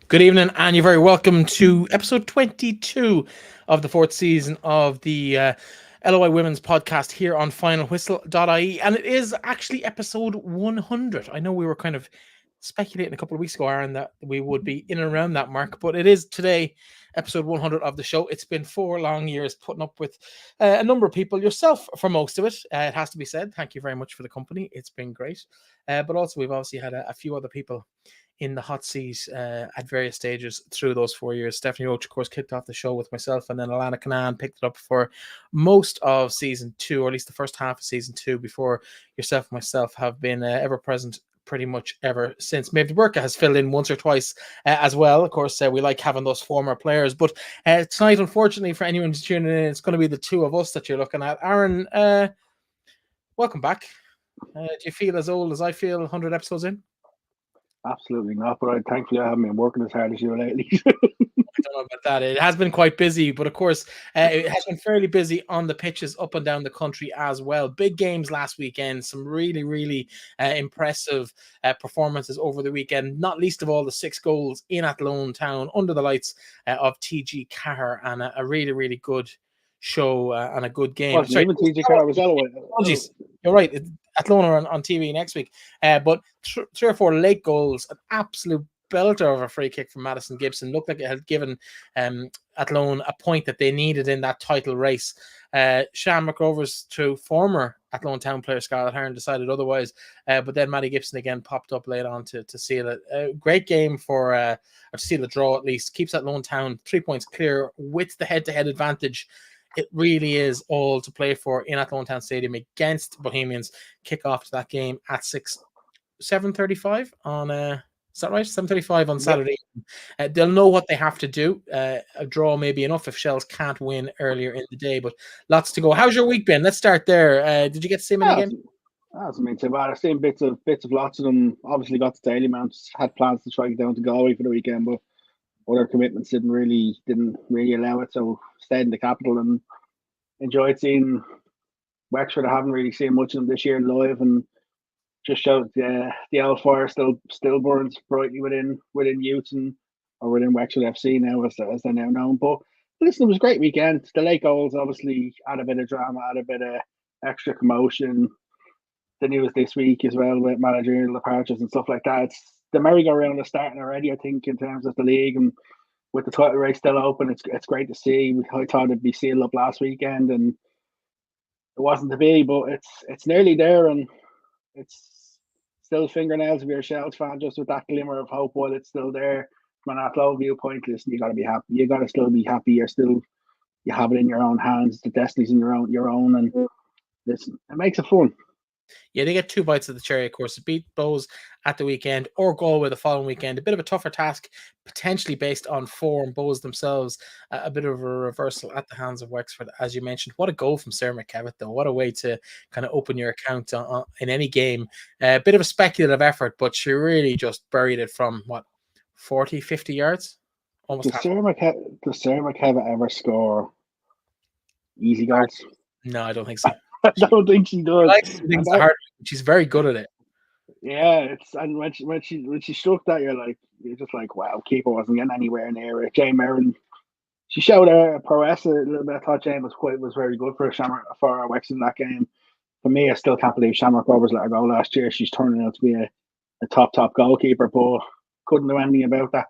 Good evening, and you're very welcome to episode 22 of the fourth season of the LOIWomen's podcast here on finalwhistle.ie. And it is actually episode 100. I know we were kind of speculating a couple of weeks ago, Aaron, that we would be in and around that mark, but it is today, episode 100 of the show. It's been 4 long years putting up with a number of people, yourself for most of it. It has to be said. Thank you very much for the company. It's been great. But also, we've obviously had a few other people in the hot seat at various stages through those 4 years. Stephanie Roach, of course, kicked off the show with myself, and then Alana Canaan picked it up for most of season 2, or at least the first half of season 2, before yourself and myself have been ever present pretty much ever since. Maeve de Burka has filled in once or twice as well. Of course, we like having those former players, but tonight, unfortunately, for anyone who's tuning in, it's going to be the two of us that you're looking at. Aaron, welcome back. Do you feel as old as I feel 100 episodes in? Absolutely not, but thankfully I haven't been working as hard as you lately. I don't know about that. It has been quite busy, but of course, it has been fairly busy on the pitches up and down the country as well. Big games last weekend, some really impressive performances over the weekend, not least of all the 6 goals in Athlone town under the lights of TG Cahir, and a really good show and a good game. Sorry, even TG Cahir was Galway. Apologies. You're right. Athlone are on TV next week. But 3 or 4 late goals, an absolute belter of a free kick from Madison Gibson. Looked like it had given Athlone a point that they needed in that title race. Shamrock Rovers, through former Athlone town player Scarlett Hearn, decided otherwise. But then Maddie Gibson again popped up late on to seal it. A great game for or to seal the draw at least. Keeps Athlone town 3 points clear with the head-to-head advantage. It really is all to play for in Athlone Town Stadium against Bohemians. Kick off to that game at 7:35 on is that right? 7:35 on Saturday. They'll know what they have to do. A draw may be enough if Shells can't win earlier in the day, but lots to go. How's your week been? Let's start there. Did you get to see many games? Hasn't been too bad. I've seen bits of lots of them. Obviously got to Dalymount. Had plans to try to get down to Galway for the weekend, but other commitments didn't really allow it, so stayed in the capital and enjoyed seeing Wexford. I haven't really seen much of them this year live, and just showed the old fire still burns brightly within youth or within Wexford FC now, as they're now known. But listen, it was a great weekend. The late goals obviously add a bit of drama, add a bit of extra commotion. The news this week as well with managerial departures and stuff like that. It's the merry-go-round is starting already, I think, in terms of the league, and with the title race still open, it's great to see. I thought it'd be sealed up last weekend, and it wasn't to be, but it's nearly there, and it's still fingernails of your Shells fan, just with that glimmer of hope while it's still there. From an Athlone viewpoint, listen, you got to be happy. You got to still be happy. You have it in your own hands. The destiny's in your own, and listen, it makes it fun. Yeah, they get 2 bites of the cherry, of course. Beat Bows at the weekend or Galway the following weekend. A bit of a tougher task, potentially based on form. Bows themselves, a bit of a reversal at the hands of Wexford, as you mentioned. What a goal from Sarah McKevitt, though. What a way to kind of open your account in any game. A bit of a speculative effort, but she really just buried it from, 40, 50 yards? Almost. Does Sarah McKevitt ever score easy goals? No, I don't think so. I don't think she does. She's very good at it. Yeah, and when she struck that, you're just like, wow, keeper wasn't getting anywhere near it. Jane Merrin, she showed her prowess a little bit. I thought Jane was very good for Wexford in that game. For me, I still can't believe Shamrock Rovers let her go last year. She's turning out to be a top goalkeeper, but couldn't do anything about that.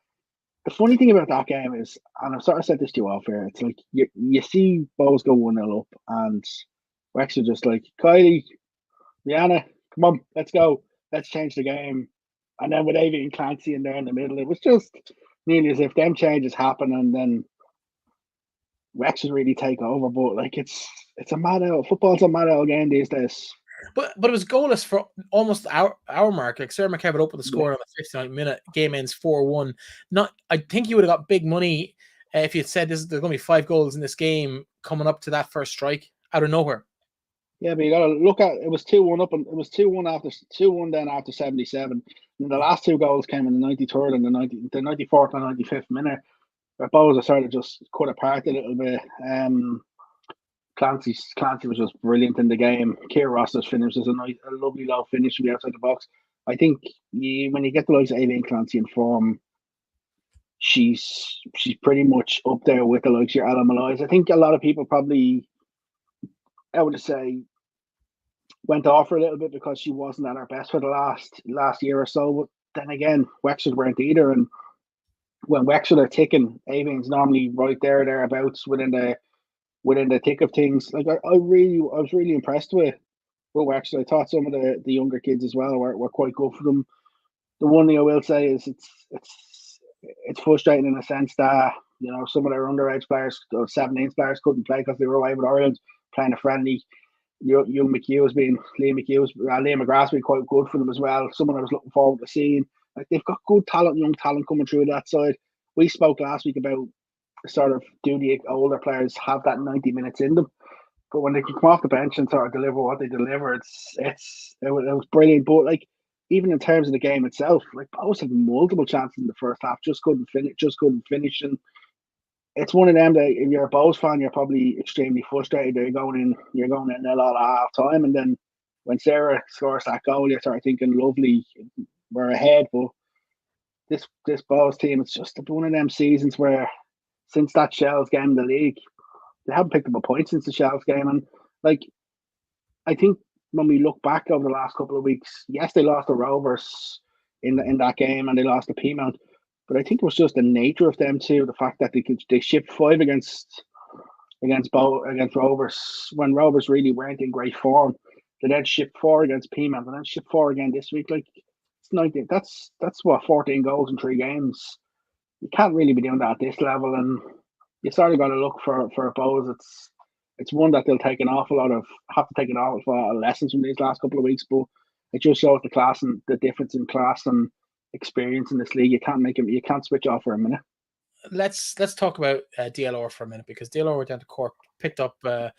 The funny thing about that game is, and I've sort of said this to you off here, it's like you see Bows go 1-0 up, and Wexford just like, Kylie, Rihanna, come on, let's go. Let's change the game. And then with Avi and Clancy in there in the middle, it was just nearly as if them changes happen and then Wexford really take over. But like it's a mad out. Football's a mad out game these days. But it was goalless for almost our mark. Like Sarah McKevitt opened the score on the 59th minute. Game ends 4-1. I think you would have got big money if you had said there's going to be 5 goals in this game coming up to that first strike out of nowhere. Yeah, but you got to look at it was 2-1 up, and it was 2-1 after 2-1 then after 77. And the last 2 goals came in the 93rd and the 94th and 95th minute. Where Bows sort of just cut apart a little bit. Clancy was just brilliant in the game. Ciara Ross's finish is a lovely low finish from the outside the box. I think when you get the likes of Aileen Clancy in form, she's pretty much up there with the likes of your Ella Malloys. I think a lot of people probably, I would say, went off her a little bit because she wasn't at her best for the last year or so. But then again, Wexford weren't either, and when Wexford are ticking, Avon's normally right thereabouts within the thick of things. Like I was really impressed with Wexford. I thought some of the younger kids as well were quite good for them. The one thing I will say is it's frustrating in a sense that some of their underage players, 17 players, couldn't play because they were away with Ireland playing a friendly. Liam McGrath's been quite good for them as well. Someone I was looking forward to seeing. Like they've got good talent, young talent coming through that side. We spoke last week about sort of do the older players have that 90 minutes in them, but when they can come off the bench and sort of deliver what they deliver, it was brilliant. But like even in terms of the game itself, like Bohs had multiple chances in the first half, just couldn't finish, and it's one of them that if you're a Bohs fan, you're probably extremely frustrated. You're going in nil all at half time, and then when Sarah scores that goal, you're sort of thinking, lovely, we're ahead. But this Bohs team, it's just one of them seasons where since that Shells game in the league, they haven't picked up a point since the Shells game. And like I think when we look back over the last couple of weeks, yes, they lost the Rovers in that game and they lost the Peamount. But I think it was just the nature of them too, the fact that they shipped 5 against Rovers when Rovers really weren't in great form. They then shipped 4 against Peamount and then shipped 4 again this week. Like it's 19. That's what 14 goals in 3 games. You can't really be doing that at this level, and you sort of got to look for Bohs. It's one that they'll have to take an awful lot of lessons from these last couple of weeks, but it just shows the class and the difference in class and experience in this league. You can't switch off for a minute. Let's talk about DLR for a minute, because DLR went down to Cork, picked up a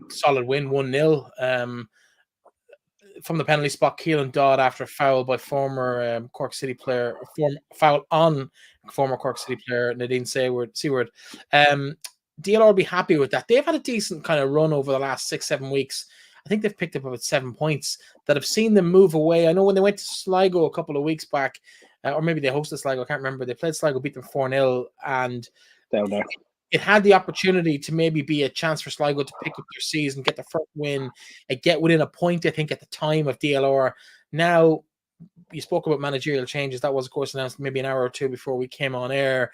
solid win, 1-0 from the penalty spot. Keelan Dodd after a foul by former Cork City player, foul on former Cork City player Nadine Seward. DLR will be happy with that. They've had a decent kind of run over the last 6-7 weeks. I think they've picked up about 7 points that have seen them move away. I know when they went to Sligo a couple of weeks back, or maybe they hosted Sligo, I can't remember. They played Sligo, beat them 4-0, and down there. It had the opportunity to maybe be a chance for Sligo to pick up their season, get the first win, and get within a point, I think, at the time of DLR. Now, you spoke about managerial changes. That was, of course, announced maybe an hour or two before we came on air.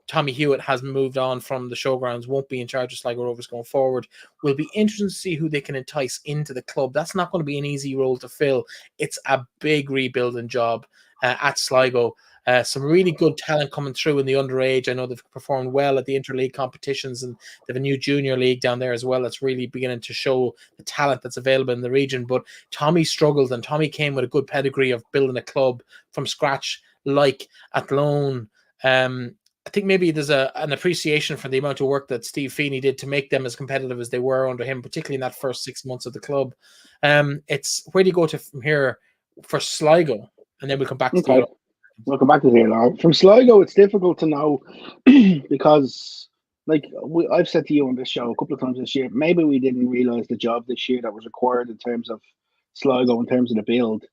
Tommy Hewitt has moved on from the showgrounds, won't be in charge of Sligo Rovers going forward. Will be interesting to see who they can entice into the club. That's not going to be an easy role to fill. It's a big rebuilding job at Sligo. Some really good talent coming through in the underage. I know they've performed well at the interleague competitions, and they have a new junior league down there as well that's really beginning to show the talent that's available in the region. But Tommy struggled, and Tommy came with a good pedigree of building a club from scratch like Athlone. I think maybe there's an appreciation for the amount of work that Steve Feeney did to make them as competitive as they were under him, particularly in that first 6 months of the club. It's where do you go to from here for Sligo? And then we'll come back to okay. We'll come back to here now. From Sligo, it's difficult to know because, like I've said to you on this show a couple of times this year, maybe we didn't realise the job this year that was required in terms of Sligo, in terms of the build.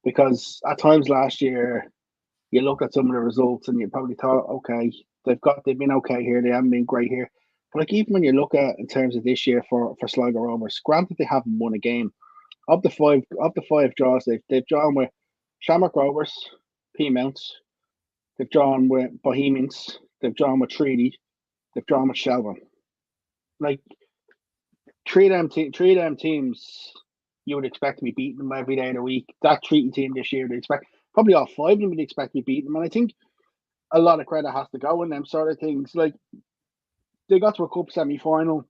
Because at times last year, you look at some of the results and you probably thought, okay, they've been okay here, they haven't been great here. But like even when you look at in terms of this year for Sligo Rovers, granted they haven't won a game. Of the five draws they've drawn with Shamrock Rovers, Peamount, they've drawn with Bohemians, they've drawn with Treaty, they've drawn with Shelbourne. Like three of them teams, you would expect to be beating them every day of the week. That Treaty team this year, they expect probably all 5 of them would expect to be beating them. And I think a lot of credit has to go in them sort of things. Like they got to a cup semi-final,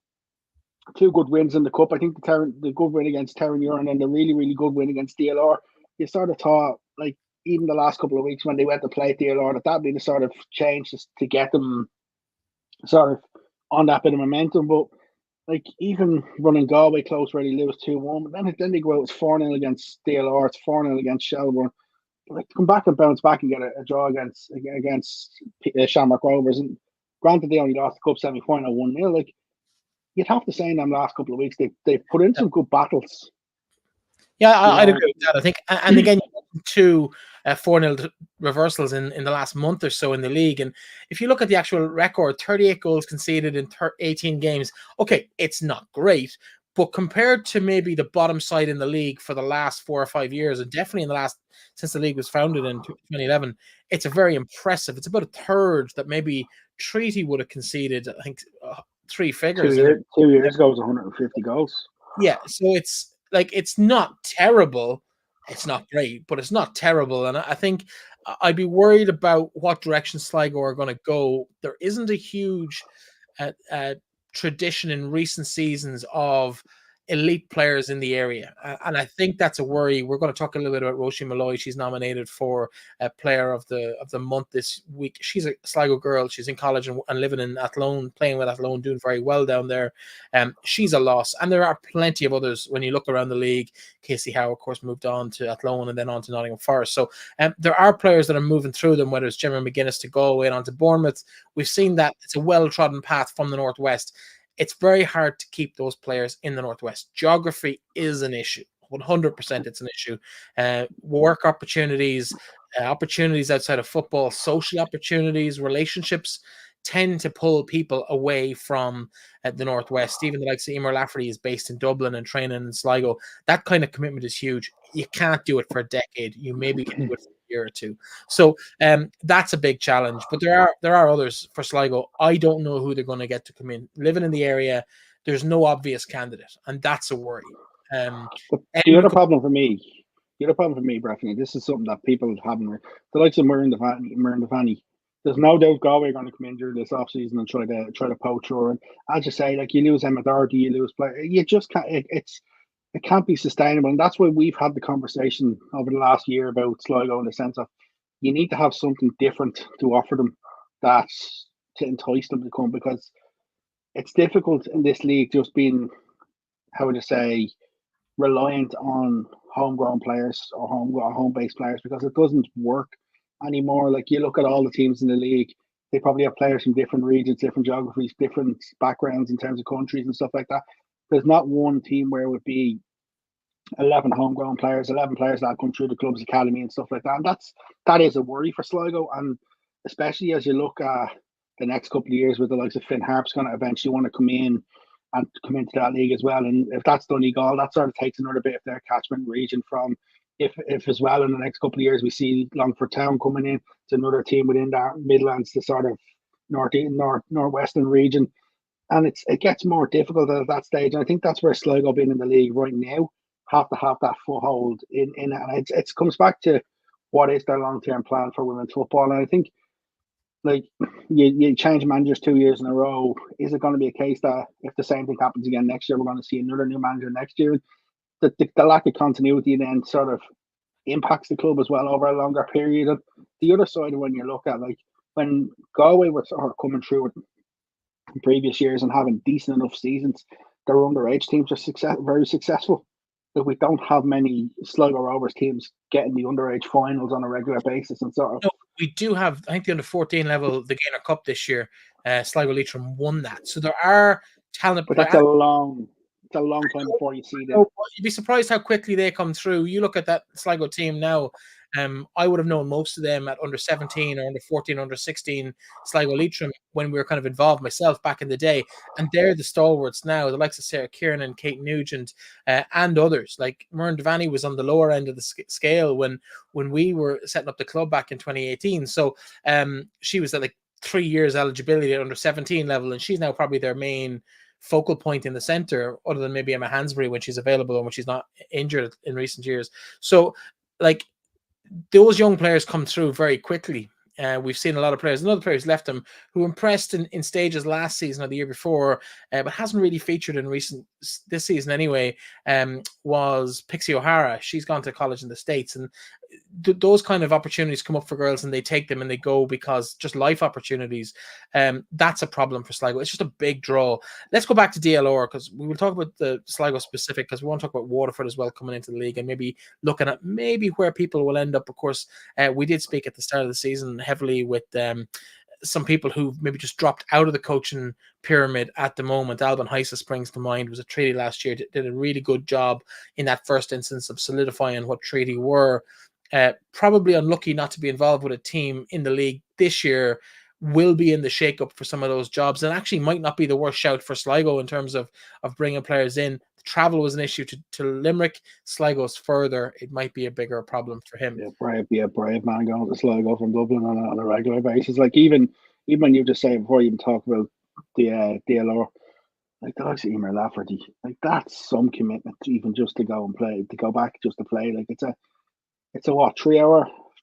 2 good wins in the cup. I think the good win against Terran and the really, really good win against DLR. You sort of thought, like, even the last couple of weeks when they went to play DLR, that'd be the sort of change to get them sort of on that bit of momentum. But like even running Galway close where they lose 2-1, but then they go out, it's 4-0 against DLR, it's 4-0 against Shelbourne. Like come back and bounce back and get a draw against Shamrock Rovers, and granted they only lost the cup semi-final 1-0. Like you'd have to say in them last couple of weeks they've put in some good battles. Yeah, I'd agree with that. I think, and again, to 4-0 reversals in the last month or so in the league. And if you look at the actual record, 38 goals conceded in 18 games. Okay, it's not great, but compared to maybe the bottom side in the league for the last 4 or 5 years, and definitely in the last, since the league was founded in 2011, it's a very impressive. It's about a third that maybe Treaty would have conceded, I think, 3 figures. 2 years ago, it was 150 goals. Yeah, so it's like, it's not terrible. It's not great, but it's not terrible. And I think I'd be worried about what direction Sligo are going to go. There isn't a huge tradition in recent seasons of elite players in the area, and I think that's a worry. We're going to talk a little bit about Roisin Malloy. She's nominated for a Player of the Month this week. She's a Sligo girl. She's in college and living in Athlone, playing with Athlone, doing very well down there. She's a loss, and there are plenty of others when you look around the league. Casey Howe, of course, moved on to Athlone and then on to Nottingham Forest. So there are players that are moving through them, whether it's Gemma McGuinness to Galway and on to Bournemouth. We've seen that it's a well-trodden path from the Northwest. It's very hard to keep those players in the Northwest. Geography is an issue. 100% it's an issue. Work opportunities, opportunities outside of football, social opportunities, relationships tend to pull people away from the Northwest. Even the likes of Emer Lafferty is based in Dublin and training in Sligo. That kind of commitment is huge. You can't do it for a decade. You maybe can do it for a year or two. So that's a big challenge. But there are others for Sligo. I don't know who they're going to get to come in. Living in the area, there's no obvious candidate, and that's a worry. The other problem for me, Breifne, this is something that people haven't. The likes of Muireann Devaney. There's no doubt Galway are going to come in during this off season and try to poach her. And as you say, like, you lose Emma Doherty, you lose play. You just can't. It can't be sustainable, and that's why we've had the conversation over the last year about Sligo in the sense of you need to have something different to offer them, that's to entice them to come, because it's difficult in this league just being, how would you say, reliant on homegrown players or home-based players, because it doesn't work anymore. Like, you look at all the teams in the league, they probably have players from different regions, different geographies, different backgrounds in terms of countries and stuff like that. There's not one team where it would be 11 homegrown players, 11 players that come through the club's academy and stuff like that. And that is a worry for Sligo, and especially as you look at the next couple of years with the likes of Finn Harp's going to eventually want to come into that league as well. And if that's Donegal, that sort of takes another bit of their catchment region from, if as well in the next couple of years we see Longford Town coming in, it's another team within that Midlands, the sort of northwestern region. And it gets more difficult at that stage. And I think that's where Sligo being in the league right now have to have that foothold in it. And it comes back to what is their long-term plan for women's football. And I think, like, you change managers 2 years in a row. Is it going to be a case that if the same thing happens again next year, we're going to see another new manager next year? The lack of continuity then sort of impacts the club as well over a longer period. And the other side of when you look at, like, when Galway were sort of coming through in previous years and having decent enough seasons, their underage teams are very successful. But we don't have many Sligo Rovers teams getting the underage finals on a regular basis and sort of. No, we do have, I think, the under 14 level, the Gaynor Cup this year. Sligo Leitrim won that, so there are talent. But that's a long time before you see them. You'd be surprised how quickly they come through. You look at that Sligo team now. I would have known most of them at under 17 or under 14, under 16 Sligo Leitrim when we were kind of involved myself back in the day. And they're the stalwarts now, the likes of Sarah Kieran and Kate Nugent and others. Like Muireann Devaney was on the lower end of the scale when we were setting up the club back in 2018. So she was at like 3 years eligibility at under 17 level, and she's now probably their main focal point in the center, other than maybe Emma Hansbury when she's available and when she's not injured in recent years. So, like, those young players come through very quickly. We've seen a lot of players. Another player who's left them who impressed in stages last season or the year before, but hasn't really featured in this season anyway, was Pixie O'Hara. She's gone to college in the States, and those kind of opportunities come up for girls and they take them and they go because just life opportunities. That's a problem for Sligo. It's just a big draw. Let's go back to DLR, because we will talk about the Sligo specific, because we want to talk about Waterford as well coming into the league and maybe looking at maybe where people will end up. Of course, we did speak at the start of the season heavily with some people who maybe just dropped out of the coaching pyramid at the moment. Alban Heisa springs to mind, was a Treaty last year, did a really good job in that first instance of solidifying what Treaty were. probably unlucky not to be involved with a team in the league this year, will be in the shake-up for some of those jobs, and actually might not be the worst shout for Sligo in terms of bringing players in. The travel was an issue to Limerick. Sligo's further. It might be a bigger problem for him. Yeah, brave man going to Sligo from Dublin on a regular basis. Like even when you just say before you even talk about the DLR, like the likes of Emer Lafferty, like that's some commitment to even just to go and play, to go back just to play. Like it's a what,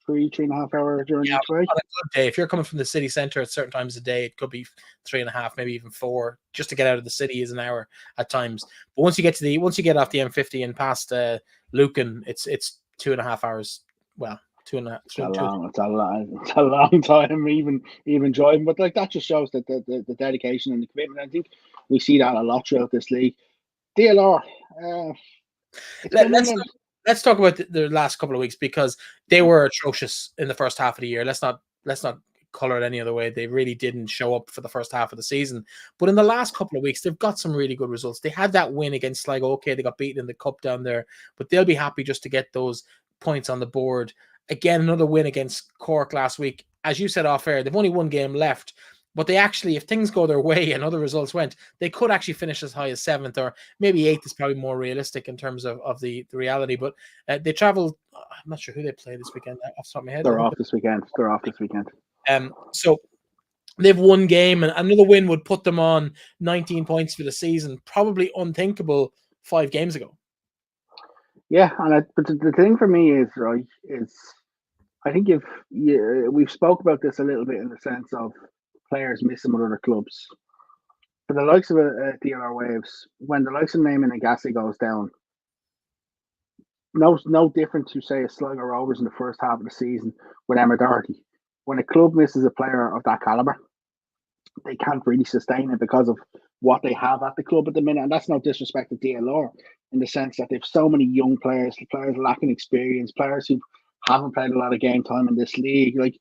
3.5 hour journey each way. On a good day, if you're coming from the city centre at certain times of the day, it could be 3.5, maybe even 4. Just to get out of the city is an hour at times. But once you get off the M50 and past Lucan, it's 2.5 hours. Well, 2.5. It's a long time even driving. But like that just shows that the dedication and the commitment. I think we see that a lot throughout this league. DLR. Let's talk about the last couple of weeks, because they were atrocious in the first half of the year. Let's not color it any other way. They really didn't show up for the first half of the season. But in the last couple of weeks, they've got some really good results. They had that win against Sligo. Okay, they got beaten in the cup down there, but they'll be happy just to get those points on the board. Again, another win against Cork last week. As you said off air, they've only one game left. But they actually, if things go their way and other results went, they could actually finish as high as 7th, or maybe 8th is probably more realistic in terms of the reality. But they travel. I'm not sure who they play this weekend off the top of my head. They're off this weekend. So they've one game, and another win would put them on 19 points for the season. Probably unthinkable 5 games ago. Yeah, but the thing for me is I think we've spoke about this a little bit in the sense of players missing with other clubs. For the likes of DLR Waves, when the likes of Eamonn Deacy goes down, no different to say a Sligo Rovers in the first half of the season with Emma Doherty. When a club misses a player of that caliber, they can't really sustain it because of what they have at the club at the minute. And that's no disrespect to DLR in the sense that they've so many young players lacking experience, players who haven't played a lot of game time in this league. Like,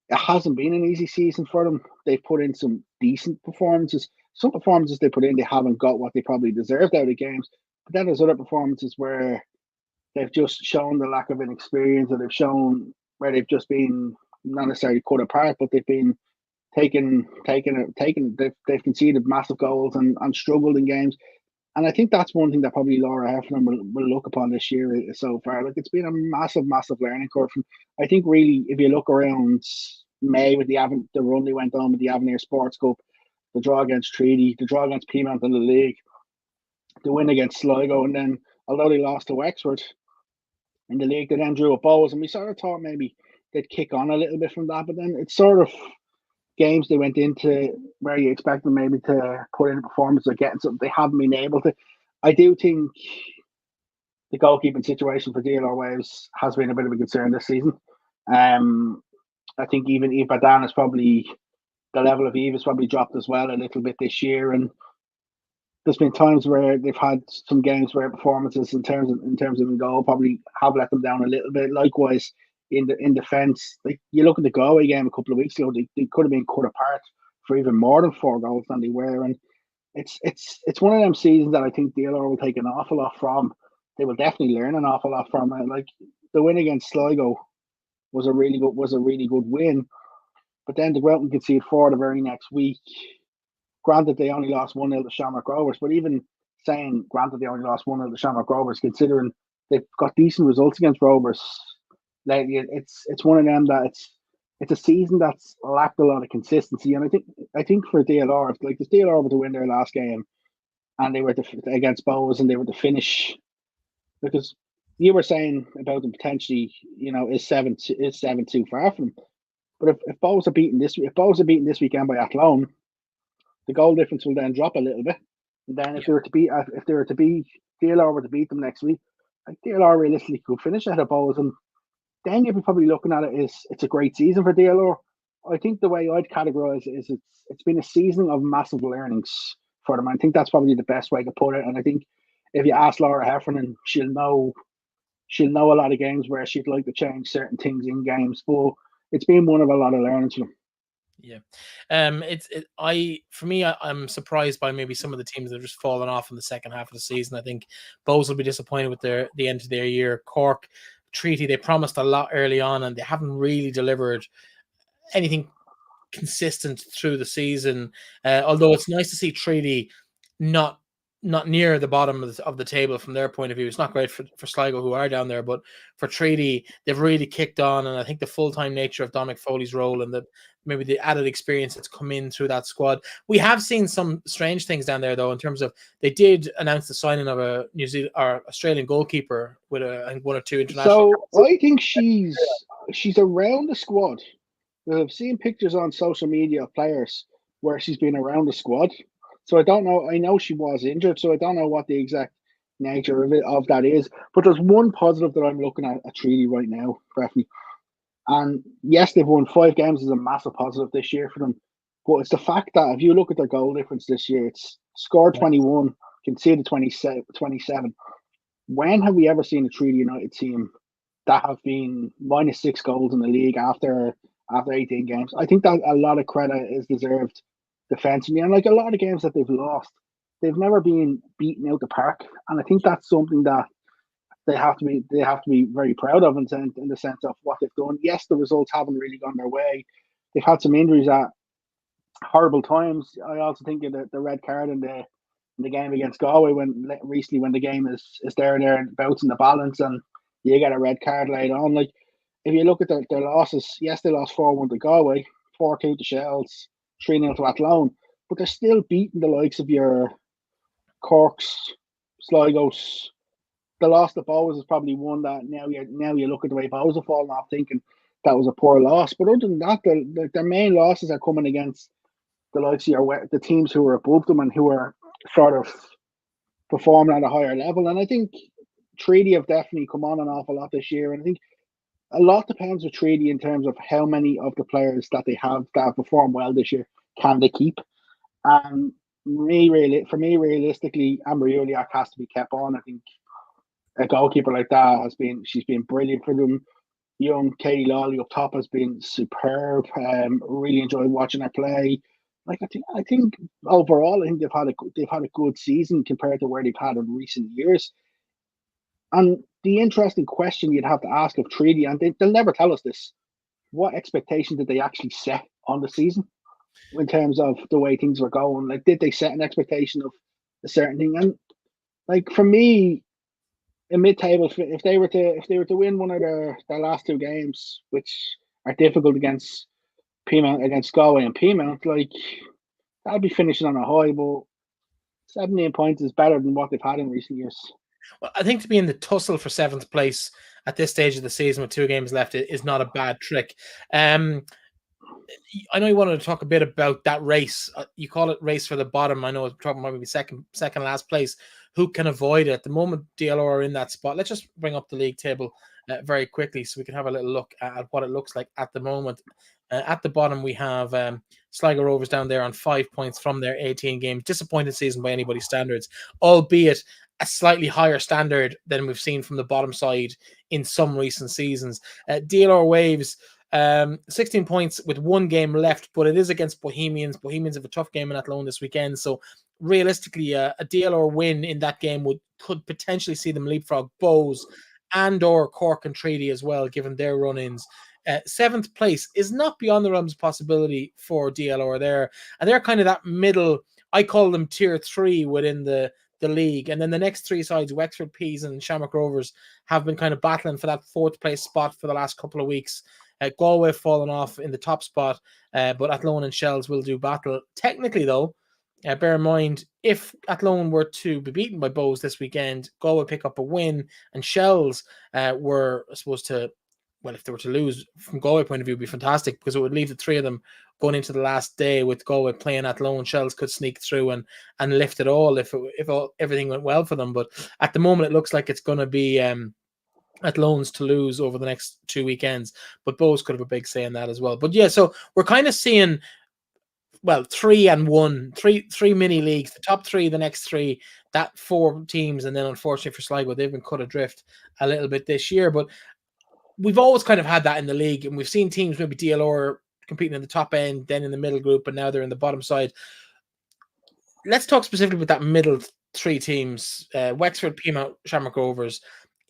it hasn't been an easy season for them. They've put in some decent performances. Some performances they put in, they haven't got what they probably deserved out of games. But then there's other performances where they've just shown the lack of inexperience, or they've shown where they've just been not necessarily cut apart, but they've been they've conceded massive goals and struggled in games. And I think that's one thing that probably Laura Heffernan will look upon this year so far. Like, it's been a massive learning curve. And I think really, if you look around May with the run they went on with the Avenir Sports Cup, the draw against Treaty, the draw against Peamount in the league, the win against Sligo, and then although they lost to Wexford in the league, they then drew at Bohs, and we sort of thought maybe they'd kick on a little bit from that. But then it's sort of games they went into where you expect them maybe to put in a performance or getting something, they haven't been able to. I do think the goalkeeping situation for DLR Waves has been a bit of a concern this season. I think even Eve Badan is probably, the level of Eve has probably dropped as well a little bit this year, and there's been times where they've had some games where performances in terms of goal probably have let them down a little bit. Likewise, in defence, like you look at the Galway game a couple of weeks ago, they could have been cut apart for even more than 4 goals than they were. And it's one of them seasons that I think DLR will take an awful lot from. They will definitely learn an awful lot from it. Like, the win against Sligo was a really good win, but then to go out and concede 4 the very next week. Granted, they only lost 1-0 to Shamrock Rovers, but even saying granted they only lost 1-0 to Shamrock Rovers, considering they've got decent results against Rovers lately, it's one of them that it's a season that's lacked a lot of consistency. And I think for DLR, like, the DLR were to win their last game, and they were against Bohs, and they were to finish, because you were saying about them potentially, is 7 too far from them. But if Bohs are beaten this weekend by Athlone, the goal difference will then drop a little bit. And then if DLR were to beat them next week, like, DLR realistically could finish ahead of Bohs, and then you'd be probably looking at it as it's a great season for DLR. I think the way I'd categorise it is it's been a season of massive learnings for them. I think that's probably the best way to put it. And I think if you ask Laura Heffernan, she'll know a lot of games where she'd like to change certain things in games, but it's been one of a lot of learnings for them. Yeah. For me, I'm surprised by maybe some of the teams that have just fallen off in the second half of the season. I think Bohs will be disappointed with the end of their year. Cork Treaty, they promised a lot early on, and they haven't really delivered anything consistent through the season. Although it's nice to see Treaty not near the bottom of the table from their point of view. It's not great for Sligo, who are down there, but for Treaty, they've really kicked on. And I think the full-time nature of Dominic Foley's role and that maybe the added experience that's come in through that squad. We have seen some strange things down there, though, in terms of they did announce the signing of a New Zealand or Australian goalkeeper with I think 1 or 2 international. So I think she's around the squad. I've seen pictures on social media of players where she's been around the squad. So I don't know. I know she was injured, so I don't know what the exact nature of that is. But there's one positive that I'm looking at Treaty right now, Breifne. And yes, they've won 5 games is a massive positive this year for them. But it's the fact that if you look at their goal difference this year, it's scored 21, conceded 27. When have we ever seen a Treaty United team that have been -6 goals in the league after 18 games? I think that a lot of credit is deserved defensively, and like a lot of games that they've lost, they've never been beaten out the park, and I think that's something that they have to be very proud of in the sense of what they've done. Yes, the results haven't really gone their way. They've had some injuries at horrible times. I also think of the red card in the game against Galway when the game is there and there bouncing the balance and you get a red card laid on. Like if you look at their losses, yes, they lost 4-1 to Galway, 4-2 to Shells, 3-0 to Athlone, but they're still beating the likes of your Corks, Sligos. The loss to Bows is probably one that now you look at the way Bows have fallen off thinking that was a poor loss. But other than that, their main losses are coming against the likes of the teams who are above them and who are sort of performing at a higher level. And I think Treaty have definitely come on an awful lot this year. And I think a lot depends with Treaty in terms of how many of the players that they have that have performed well this year can they keep. And for me, realistically, Amber Uliak has to be kept on. I think a goalkeeper like that she's been brilliant for them. Young Katie Lawley up top has been superb. Really enjoyed watching her play. Like I think overall, I think they've had a good season compared to where they've had in recent years. And the interesting question you'd have to ask of Treaty, and they'll never tell us this: what expectation did they actually set on the season in terms of the way things were going? Like, did they set an expectation of a certain thing? And like for me, in mid-table, if they were to win one of their last 2 games, which are difficult against Peamount, against Galway and Peamount, like that'll be finishing on a high. But 17 points is better than what they've had in recent years. Well, I think to be in the tussle for 7th place at this stage of the season with 2 games left is not a bad trick. I know you wanted to talk a bit about that race. You call it race for the bottom. I know it's probably maybe second last place. Who can avoid it? At the moment, DLR are in that spot. Let's just bring up the league table very quickly so we can have a little look at what it looks like at the moment. At the bottom, we have Sligo Rovers down there on 5 points from their 18 games. Disappointing season by anybody's standards, albeit a slightly higher standard than we've seen from the bottom side in some recent seasons. DLR Waves, 16 points with 1 game left, but it is against Bohemians. Bohemians have a tough game in Athlone this weekend, so realistically, a DLR win in that game could potentially see them leapfrog Bows and or Cork and Treaty as well, given their run-ins. 7th place is not beyond the realms of possibility for DLR there, and they're kind of that middle. I call them tier 3 within the league, and then the next 3 sides, Wexford, Peas, and Shamrock Rovers, have been kind of battling for that 4th place spot for the last couple of weeks. Galway fallen off in the top spot, but Athlone and Shells will do battle. Technically, though, bear in mind, if Athlone were to be beaten by Bows this weekend, Galway pick up a win, and Shells were supposed to, well, if they were to lose from Galway point of view, it would be fantastic because it would leave the 3 of them going into the last day with Galway playing Athlone. Shells could sneak through and lift it all if everything went well for them. But at the moment, it looks like it's going to be Athlone's to lose over the next 2 weekends. But Bows could have a big say in that as well. But yeah, so we're kind of seeing, well, 3 and 1, three mini leagues, the top 3, the next 3, that 4 teams, and then unfortunately for Sligo, they've been cut adrift a little bit this year. But we've always kind of had that in the league, and we've seen teams maybe DLR competing in the top end, then in the middle group, and now they're in the bottom side. Let's talk specifically about that middle 3 teams, Wexford, Peamount, Shamrock Rovers.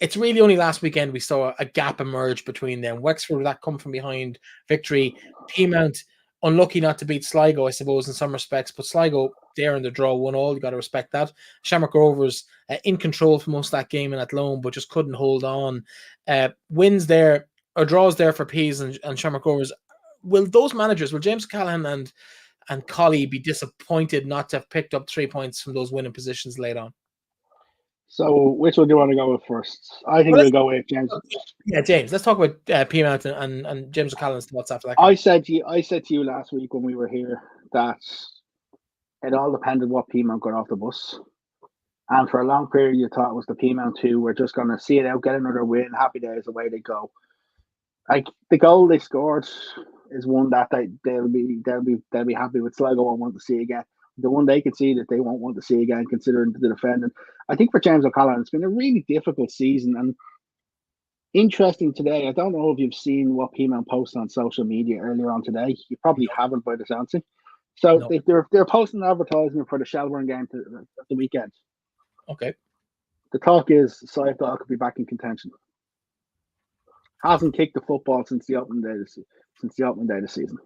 it's really only last weekend we saw a gap emerge between them. Wexford with that come from behind victory. Peamount unlucky not to beat Sligo, I suppose, in some respects, but Sligo there in the draw 1-1. You got to respect that. Shamrock Rovers in control for most of that game in Athlone, but just couldn't hold on. Wins there or draws there for Peas and Shamrock Rovers. Will those managers, will James Callahan and Colley be disappointed not to have picked up 3 points from those winning positions late on? So, which one do you want to go with first? I think we'll go with James. Yeah, James. Let's talk about Peamount and James O'Callaghan's thoughts after that game. I said to you last week when we were here that it all depended what Peamount got off the bus. And for a long period, you thought it was the Peamount who were just going to see it out, get another win, happy days, away they go. Like the goal they scored is one that they'll be happy with. Sligo won't want to see again. The one they can see that they won't want to see again, considering the defending. I think for James O'Callaghan, it's been a really difficult season and interesting today. I don't know if you've seen what Peamount posted on social media earlier on today. You probably haven't by the sounds. So they're posting advertising for the Shelbourne game at the weekend. Okay. The talk is Sligo could be back in contention. Hasn't kicked the football since the opening day of the season.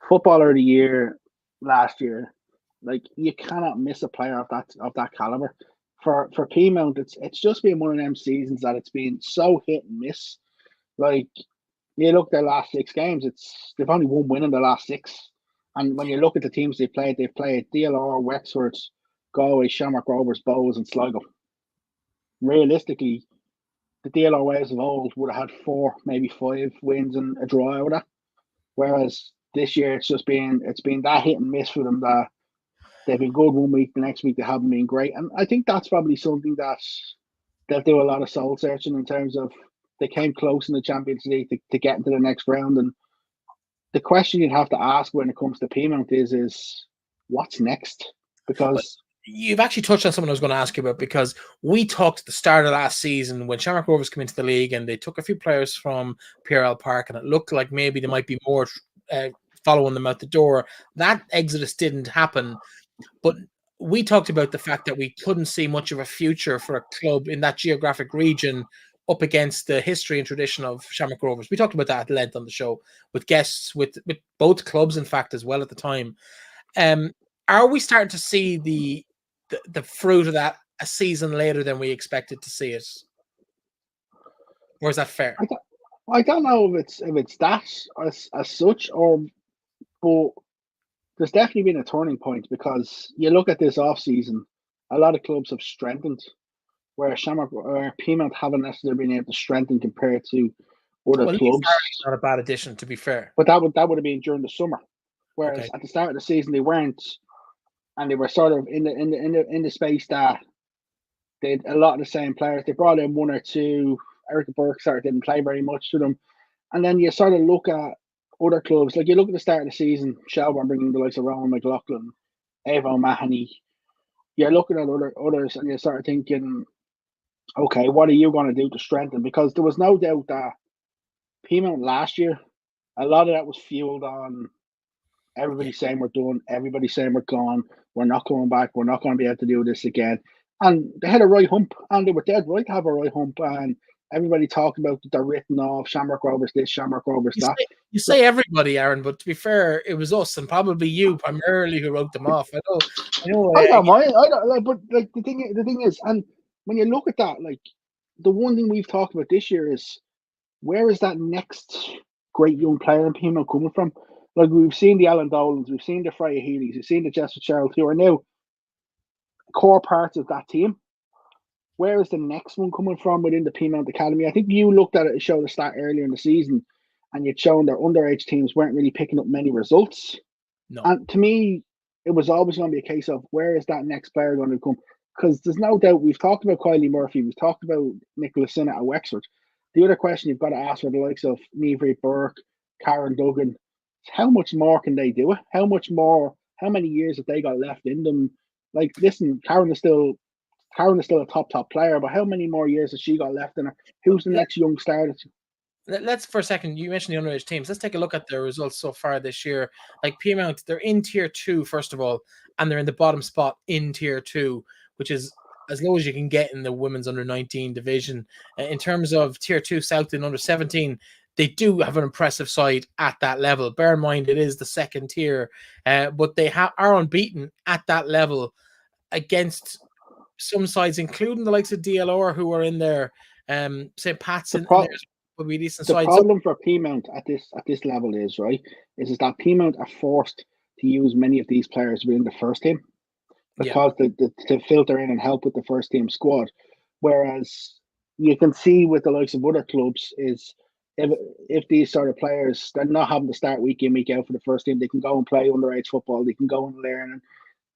Footballer of the year last year, like you cannot miss a player of that caliber. For Peamount, it's just been one of them seasons that it's been so hit and miss. Like you look at their last 6 games, they've only one win in the last 6. And when you look at the teams they've played DLR, Wexford, Galway, Shamrock Rovers, Bows, and Sligo. Realistically, the DLR ways of old would have had 4, maybe 5 wins and a draw out of that. Whereas this year it's been that hit and miss for them that they've been good one week, the next week they haven't been great. And I think that's probably something that they'll do a lot of soul searching in terms of they came close in the Champions League to get into the next round. And the question you'd have to ask when it comes to Peamount is what's next? Because you've actually touched on something I was going to ask you about, because we talked at the start of last season when Shamrock Rovers came into the league and they took a few players from PRL Park and it looked like maybe there might be more following them out the door. That exodus didn't happen, but we talked about the fact that we couldn't see much of a future for a club in that geographic region up against the history and tradition of Shamrock Rovers. We talked about that at length on the show with guests, with both clubs, in fact, as well at the time. Are we starting to see the fruit of that a season later than we expected to see it? Or is that fair? I don't know if it's that as such, but there's definitely been a turning point, because you look at this off season, a lot of clubs have strengthened, where Shamrock or Peamount haven't necessarily been able to strengthen compared to other clubs. Not a bad addition, to be fair. But that would have been during the summer, whereas at the start of the season they weren't, and they were sort of in the space that they had a lot of the same players. They brought in 1 or 2. Eric Burke didn't play very much to them, and then you sort of look at other clubs. Like you look at the start of the season, Shelbourne bringing the likes of Rowan McLaughlin, Ava O'Mahony. You're looking at others, and you start thinking, okay, what are you going to do to strengthen? Because there was no doubt that Peamount last year, a lot of that was fueled on everybody saying we're done, everybody saying we're gone, we're not coming back, we're not going to be able to do this again. And they had a right hump, and they were dead right to have a right hump. And everybody talked about that they're written off, Shamrock Rovers this, Shamrock Rovers that. You say everybody, Aaron, but to be fair, it was us and probably you primarily who wrote them off. I don't mind. But like the thing is, and when you look at that, like the one thing we've talked about this year is where is that next great young player in Peamount coming from? Like we've seen the Alan Dolans, we've seen the Freya Healy's, we've seen the Jess Fitzgerald, who are now core parts of that team. Where is the next one coming from within the Peamount Academy? I think you looked at it and showed a stat earlier in the season, and you'd shown their underage teams weren't really picking up many results. No. And to me, it was always going to be a case of where is that next player going to come? Because there's no doubt we've talked about Kylie Murphy, we've talked about Nicholas Sinnott at Wexford. The other question you've got to ask for the likes of Niamh Burke, Karen Duggan, how much more can they do? How much more? How many years have they got left in them? Like, listen, Karen is still a top player, but how many more years has she got left in her? Who's the next young star? Let's for a second. You mentioned the underage teams. Let's take a look at their results so far this year. Like Peamount, they're in Tier 2 first of all, and they're in the bottom spot in Tier 2, which is as low as you can get in the women's under-19 division. In terms of Tier 2 South and under-17, they do have an impressive side at that level. Bear in mind, it is the second tier, but they are unbeaten at that level against some sides, including the likes of DLR, who are in there. St. Pat's in there would be a decent the side. problem for Peamount at this level is that Peamount are forced to use many of these players within the first team because to filter in and help with the first team squad. Whereas you can see with the likes of other clubs is if these sort of players, they're not having to start week in, week out for the first team, they can go and play underage football, they can go and learn.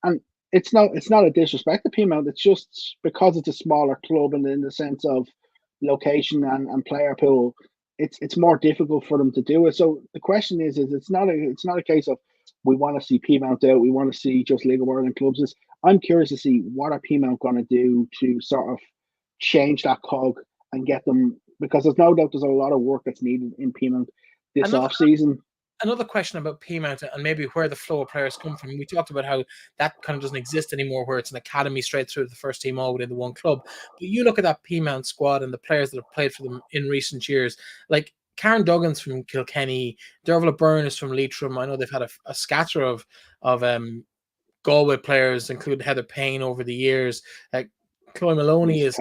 And it's not a disrespect to Peamount, it's just because it's a smaller club and in the sense of location and player pool, it's more difficult for them to do it. So the question is it's not a case of we want to see Peamount out, we want to see just League of Ireland clubs. I'm curious to see what are Peamount going to do to sort of change that cog and get them, because there's no doubt there's a lot of work that's needed in Peamount this off season. Another question about Peamount and maybe where the flow of players come from. We talked about how that kind of doesn't exist anymore, where it's an academy straight through the first team all within the one club. But you look at that Peamount squad and the players that have played for them in recent years, like Karen Duggan's from Kilkenny, Dervla Byrne is from Leitrim. I know they've had a scatter of Galway players, including Heather Payne over the years. Chloe Maloney is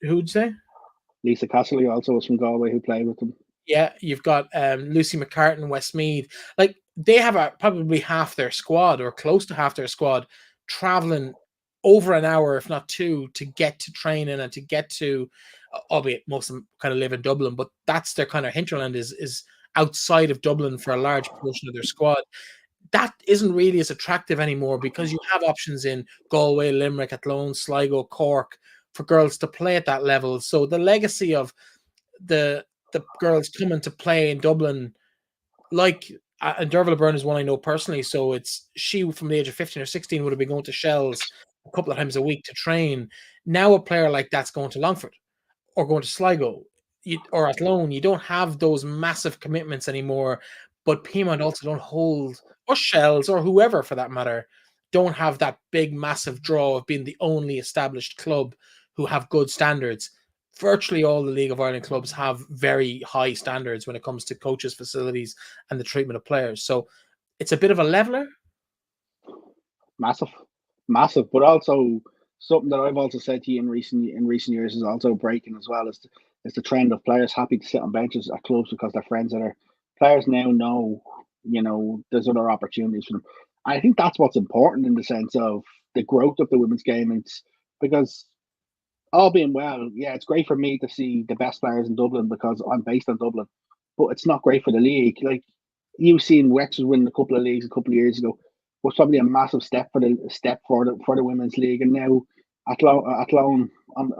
who'd say? Lisa Casserly also was from Galway, who played with them. Yeah, you've got Lucy McCartan, Westmeath. Like they have probably half their squad or close to half their squad traveling over an hour, if not two, to get to training and to get to, albeit most of them kind of live in Dublin, but that's their kind of hinterland is outside of Dublin for a large portion of their squad. That isn't really as attractive anymore because you have options in Galway, Limerick, Athlone, Sligo, Cork for girls to play at that level. So the legacy of the girls coming to play in Dublin, like and Dervla Byrne is one I know personally, so it's she from the age of 15 or 16 would have been going to Shells a couple of times a week to train. Now a player like that's going to Longford or going to Sligo or Athlone, you don't have those massive commitments anymore, but Peamount also don't hold, or Shells or whoever for that matter, don't have that big massive draw of being the only established club who have good standards. Virtually all the League of Ireland clubs have very high standards when it comes to coaches, facilities, and the treatment of players. So it's a bit of a leveler. Massive. But also something that I've also said to you in recent years is also breaking as well, is the trend of players happy to sit on benches at clubs because their friends are there. Players now know, there's other opportunities for them. I think that's what's important in the sense of the growth of the women's game. It's because all being well, yeah, it's great for me to see the best players in Dublin because I'm based in Dublin, but it's not great for the league. Like you've seen Wexford win a couple of leagues a couple of years ago, was probably a massive step for the women's league, and now Athlone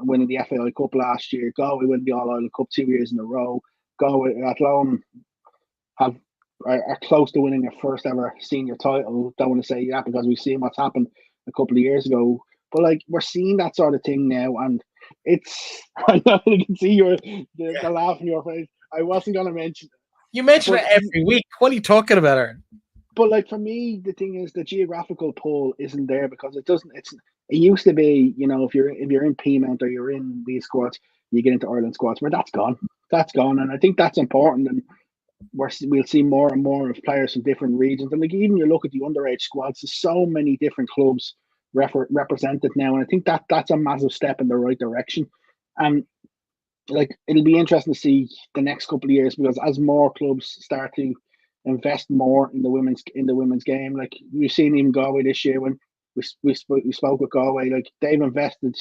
winning the FAI Cup last year, Galway winning the All Ireland Cup 2 years in a row. Athlone are close to winning their first ever senior title. Don't want to say that because we've seen what's happened a couple of years ago. But like we're seeing that sort of thing now, and it's I know you can see the laugh in your face. I wasn't going to mention it. You mention it every week. What are you talking about, Aaron? But like for me, the thing is the geographical pull isn't there because it doesn't. It used to be, if you're in Peamount or you're in these squads, you get into Ireland squads. Where that's gone, and I think that's important. And we'll see more and more of players from different regions. And like even you look at the underage squads, there's so many different clubs represented now, and I think that's a massive step in the right direction. And like it'll be interesting to see the next couple of years because as more clubs start to invest more in the women's game, like we've seen even Galway this year when we spoke with Galway, like they've invested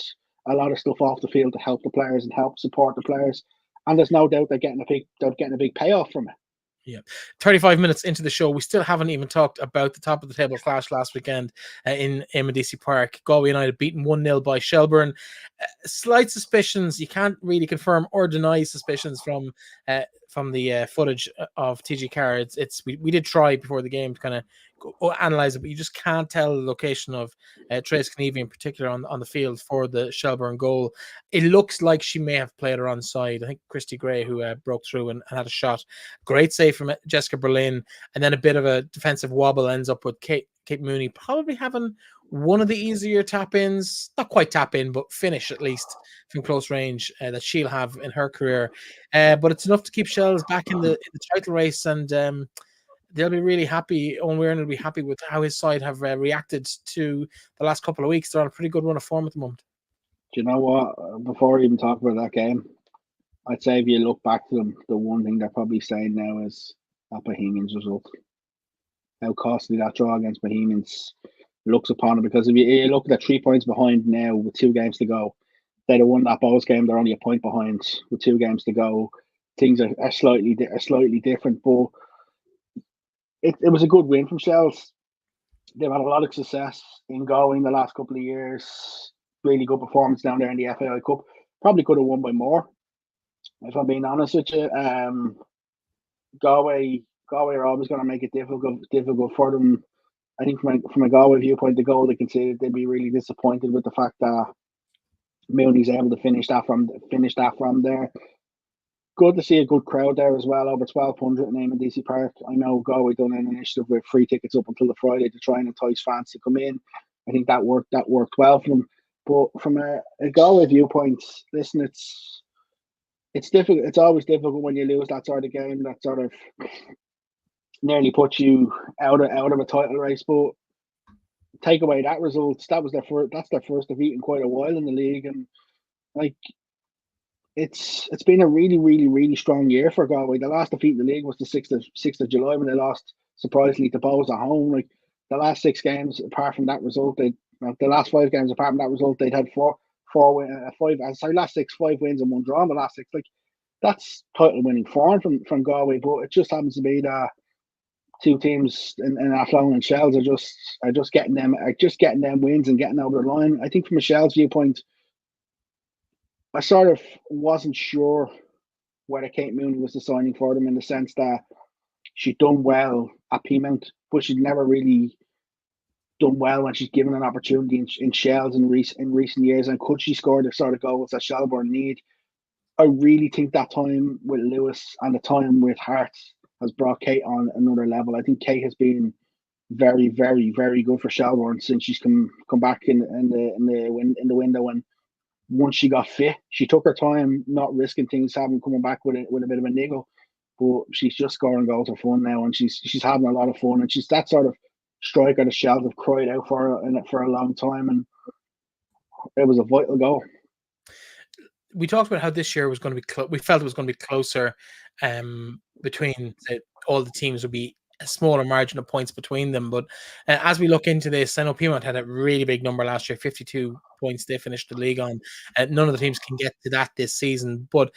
a lot of stuff off the field to help the players and help support the players, and there's no doubt they're getting a big payoff from it. Yeah, 35 minutes into the show, we still haven't even talked about the top of the table clash last weekend in Eamonn Deacy Park. Galway United beaten 1-0 by Shelbourne. Slight suspicions, you can't really confirm or deny suspicions from the footage of TG Carr. We did try before the game to kind of analyze it, but you just can't tell the location of Trace Knievy in particular on the field for the Shelbourne goal. It looks like she may have played her onside. I think Christy Gray, who broke through and had a shot. Great save from Jessica Berlin, and then a bit of a defensive wobble ends up with Kate Mooney probably having one of the easier tap-ins, not quite tap-in, but finish at least from close range that she'll have in her career. But it's enough to keep Shells back in the title race, and they'll be really happy. Owen Weirn will be happy with how his side have reacted to the last couple of weeks. They're on a pretty good run of form at the moment. Do you know what? Before we even talk about that game, I'd say if you look back to them, the one thing they're probably saying now is that Bohemians result. How costly that draw against Bohemians looks upon it, because if you look at the 3 points behind now with 2 games to go, they'd have won that Bows game. They're only a point behind with 2 games to go. Things are slightly different, but it was a good win from Shells. They've had a lot of success in Galway in the last couple of years. Really good performance down there in the FAI Cup. Probably could have won by more, if I'm being honest with you. Galway are always going to make it difficult for them. I think from a Galway viewpoint, the goal they conceded, they'd be really disappointed with the fact that Mooney's able to finish that from there. Good to see a good crowd there as well, over 1,200 in Eamonn Deacy Park. I know Galway done an initiative with free tickets up until the Friday to try and entice fans to come in. I think that worked well for them. But from a Galway viewpoint, listen, it's difficult. It's always difficult when you lose that sort of game. That sort of nearly puts you out of a title race. But take away that result, that's their first defeat in quite a while in the league, and like it's been a really, really, really strong year for Galway. The last defeat in the league was the 6th of July when they lost surprisingly to Bows at home. Like the last 6 games, apart from that result, the last 5 games apart from that result, they'd had 5 wins and 1 draw in the last 6. Like that's title winning form from Galway, but it just happens to be that 2 teams in Athlone and Shells are just getting them wins and getting over the line. I think from a Shells viewpoint, I sort of wasn't sure whether Kate Mooney was the signing for them, in the sense that she'd done well at Peamount, but she'd never really done well when she's given an opportunity in Shells in recent years. And could she score the sort of goals that Shelbourne need? I really think that time with Lewis and the time with Hearts has brought Kate on another level. I think Kate has been very, very, very good for Shelbourne since she's come back in the window. And once she got fit, she took her time, not risking things, coming back with a bit of a niggle. But she's just scoring goals for fun now, and she's having a lot of fun. And she's that sort of striker the Shells have cried out for a long time, and it was a vital goal. We talked about how this year was going to be we felt it was going to be closer between all the teams. Would be a smaller margin of points between them. But as we look into this, I know Peamount had a really big number last year, 52 points they finished the league on. None of the teams can get to that this season, but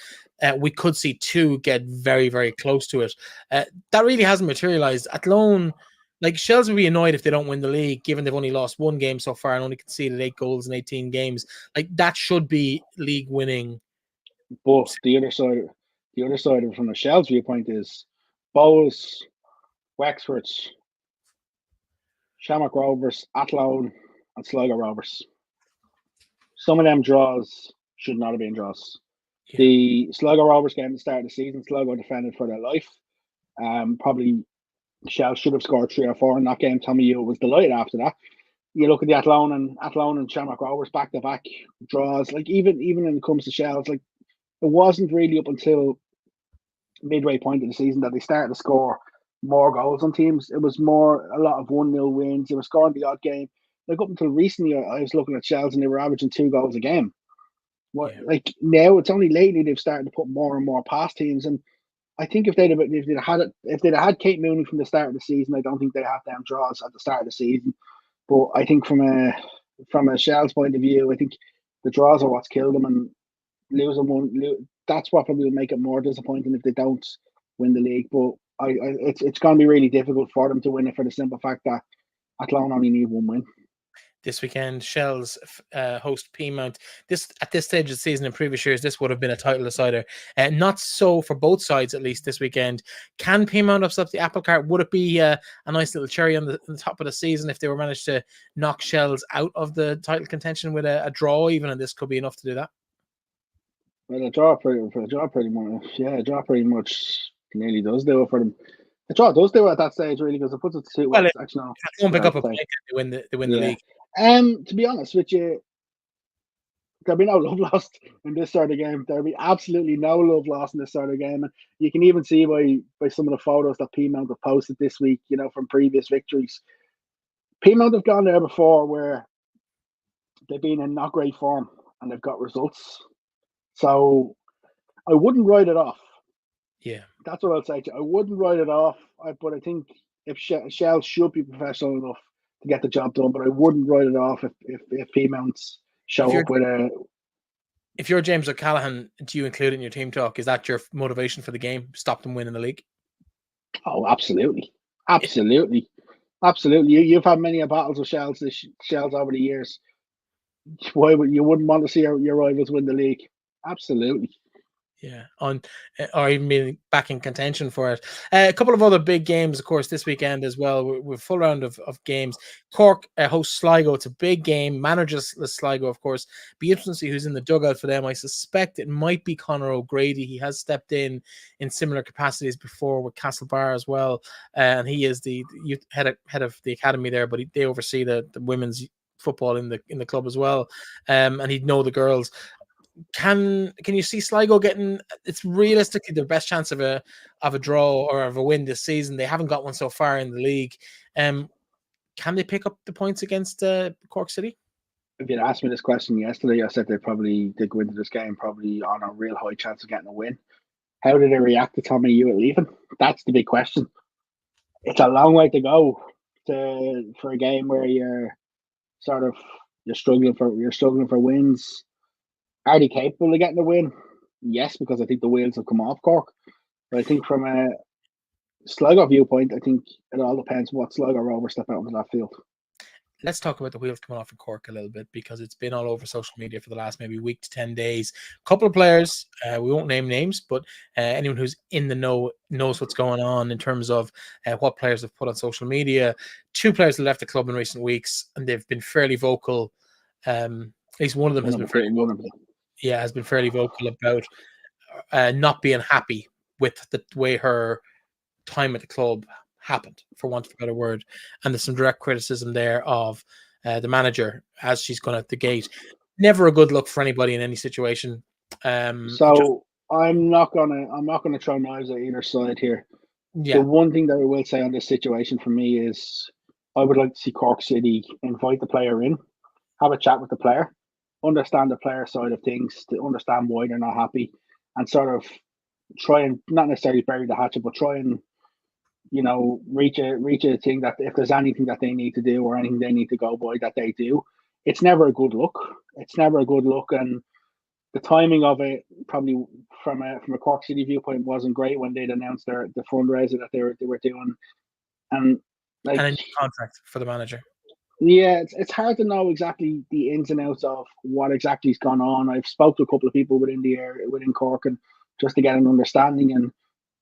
we could see 2 get very, very close to it. That really hasn't materialized. Athlone, like Shells would be annoyed if they don't win the league, given they've only lost 1 game so far and only conceded 8 goals in 18 games. Like that should be league winning. But the other side of it from the Shells viewpoint is Bows, Wexford, Shamrock Rovers, Athlone, and Sligo Rovers. Some of them draws should not have been draws. Yeah. The Sligo Rovers game at the start of the season, Sligo defended for their life. Probably Shells should have scored 3 or 4 in that game. Tommy Hewitt was delighted after that. You look at the Athlone and Shamrock Rovers back-to-back draws. Like even when it comes to Shells, like it wasn't really up until midway point of the season that they started to score more goals on teams. It was more a lot of 1-0 wins. They were scoring the odd game. Like up until recently, I was looking at Shells and they were averaging 2 goals a game. Like now, it's only lately they've started to put more and more past teams. And I think if they'd had Kate Mooney from the start of the season, I don't think they'd have them draws at the start of the season. But I think from a Shells point of view, I think the draws are what's killed them, and losing one, that's what probably will make it more disappointing if they don't win the league. But it's going to be really difficult for them to win it, for the simple fact that Athlone only need 1 win. This weekend, Shells host Peamount. At this stage of the season, in previous years, this would have been a title decider. Not so for both sides, at least this weekend. Can Peamount upset the apple cart? Would it be a nice little cherry on the top of the season if they were managed to knock Shells out of the title contention with a draw even, and this could be enough to do that? Well, a draw pretty much nearly does do it for them. The draw does do it at that stage, really, because it puts it to well, actually, no. Won't pick up a point. They win the league. To be honest with you, there'll be no love lost in this sort of game. There'll be absolutely no love lost in this sort of game. And you can even see by some of the photos that Peamount have posted this week, from previous victories. Peamount have gone there before where they've been in not great form and they've got results. So I wouldn't write it off. Yeah. That's what I'll say to you. I wouldn't write it off, but I think if Shell should be professional enough to get the job done, but I wouldn't write it off if Peamounts show up with a... If you're James O'Callaghan, do you include it in your team talk? Is that your motivation for the game? Stop them winning the league? Oh, absolutely. Absolutely. Absolutely. You've had many battles with Shells over the years. Why would you wouldn't want to see your rivals win the league? Absolutely. Yeah, or even being back in contention for it. A couple of other big games, of course, this weekend as well. We're full round of games. Cork hosts Sligo. It's a big game. Manages the Sligo, of course. Be interesting to see who's in the dugout for them. I suspect it might be Conor O'Grady. He has stepped in similar capacities before with Castlebar as well, and he is the youth head of the academy there. But they oversee the women's football in the club as well, and he'd know the girls. Can you see Sligo getting? It's realistically their best chance of a draw or of a win this season. They haven't got one so far in the league. Can they pick up the points against Cork City? If you'd asked me this question yesterday, I said they'd go into this game probably on a real high chance of getting a win. How did they react to Tommy Hewitt leaving? That's the big question. It's a long way to go for a game where you're struggling for wins. Are they capable of getting a win? Yes, because I think the wheels have come off Cork. But I think from a Sligo viewpoint, I think it all depends what Sligo Rovers step out onto that field. Let's talk about the wheels coming off in Cork a little bit, because it's been all over social media for the last maybe week to 10 days. A couple of players, we won't name names, but anyone who's in the know knows what's going on in terms of what players have put on social media. 2 players have left the club in recent weeks, and they've been fairly vocal. At least one of them has been fairly vocal. Yeah, has been fairly vocal about not being happy with the way her time at the club happened, for want of a better word. And there's some direct criticism there of the manager as she's gone out the gate. Never a good look for anybody in any situation. I'm not gonna throw knives at either side here. Yeah. The one thing that I will say on this situation for me is I would like to see Cork City invite the player in, have a chat with the player, understand the player side of things, to understand why they're not happy, and sort of try and not necessarily bury the hatchet, but try and reach a thing that if there's anything that they need to do or anything they need to go by, that they do. It's never a good look. And the timing of it probably from a Cork City viewpoint wasn't great when they'd announced the fundraiser that they were doing, and a new contract for the manager. Yeah, it's hard to know exactly the ins and outs of what exactly has gone on. I've spoke to a couple of people within Cork, and just to get an understanding, and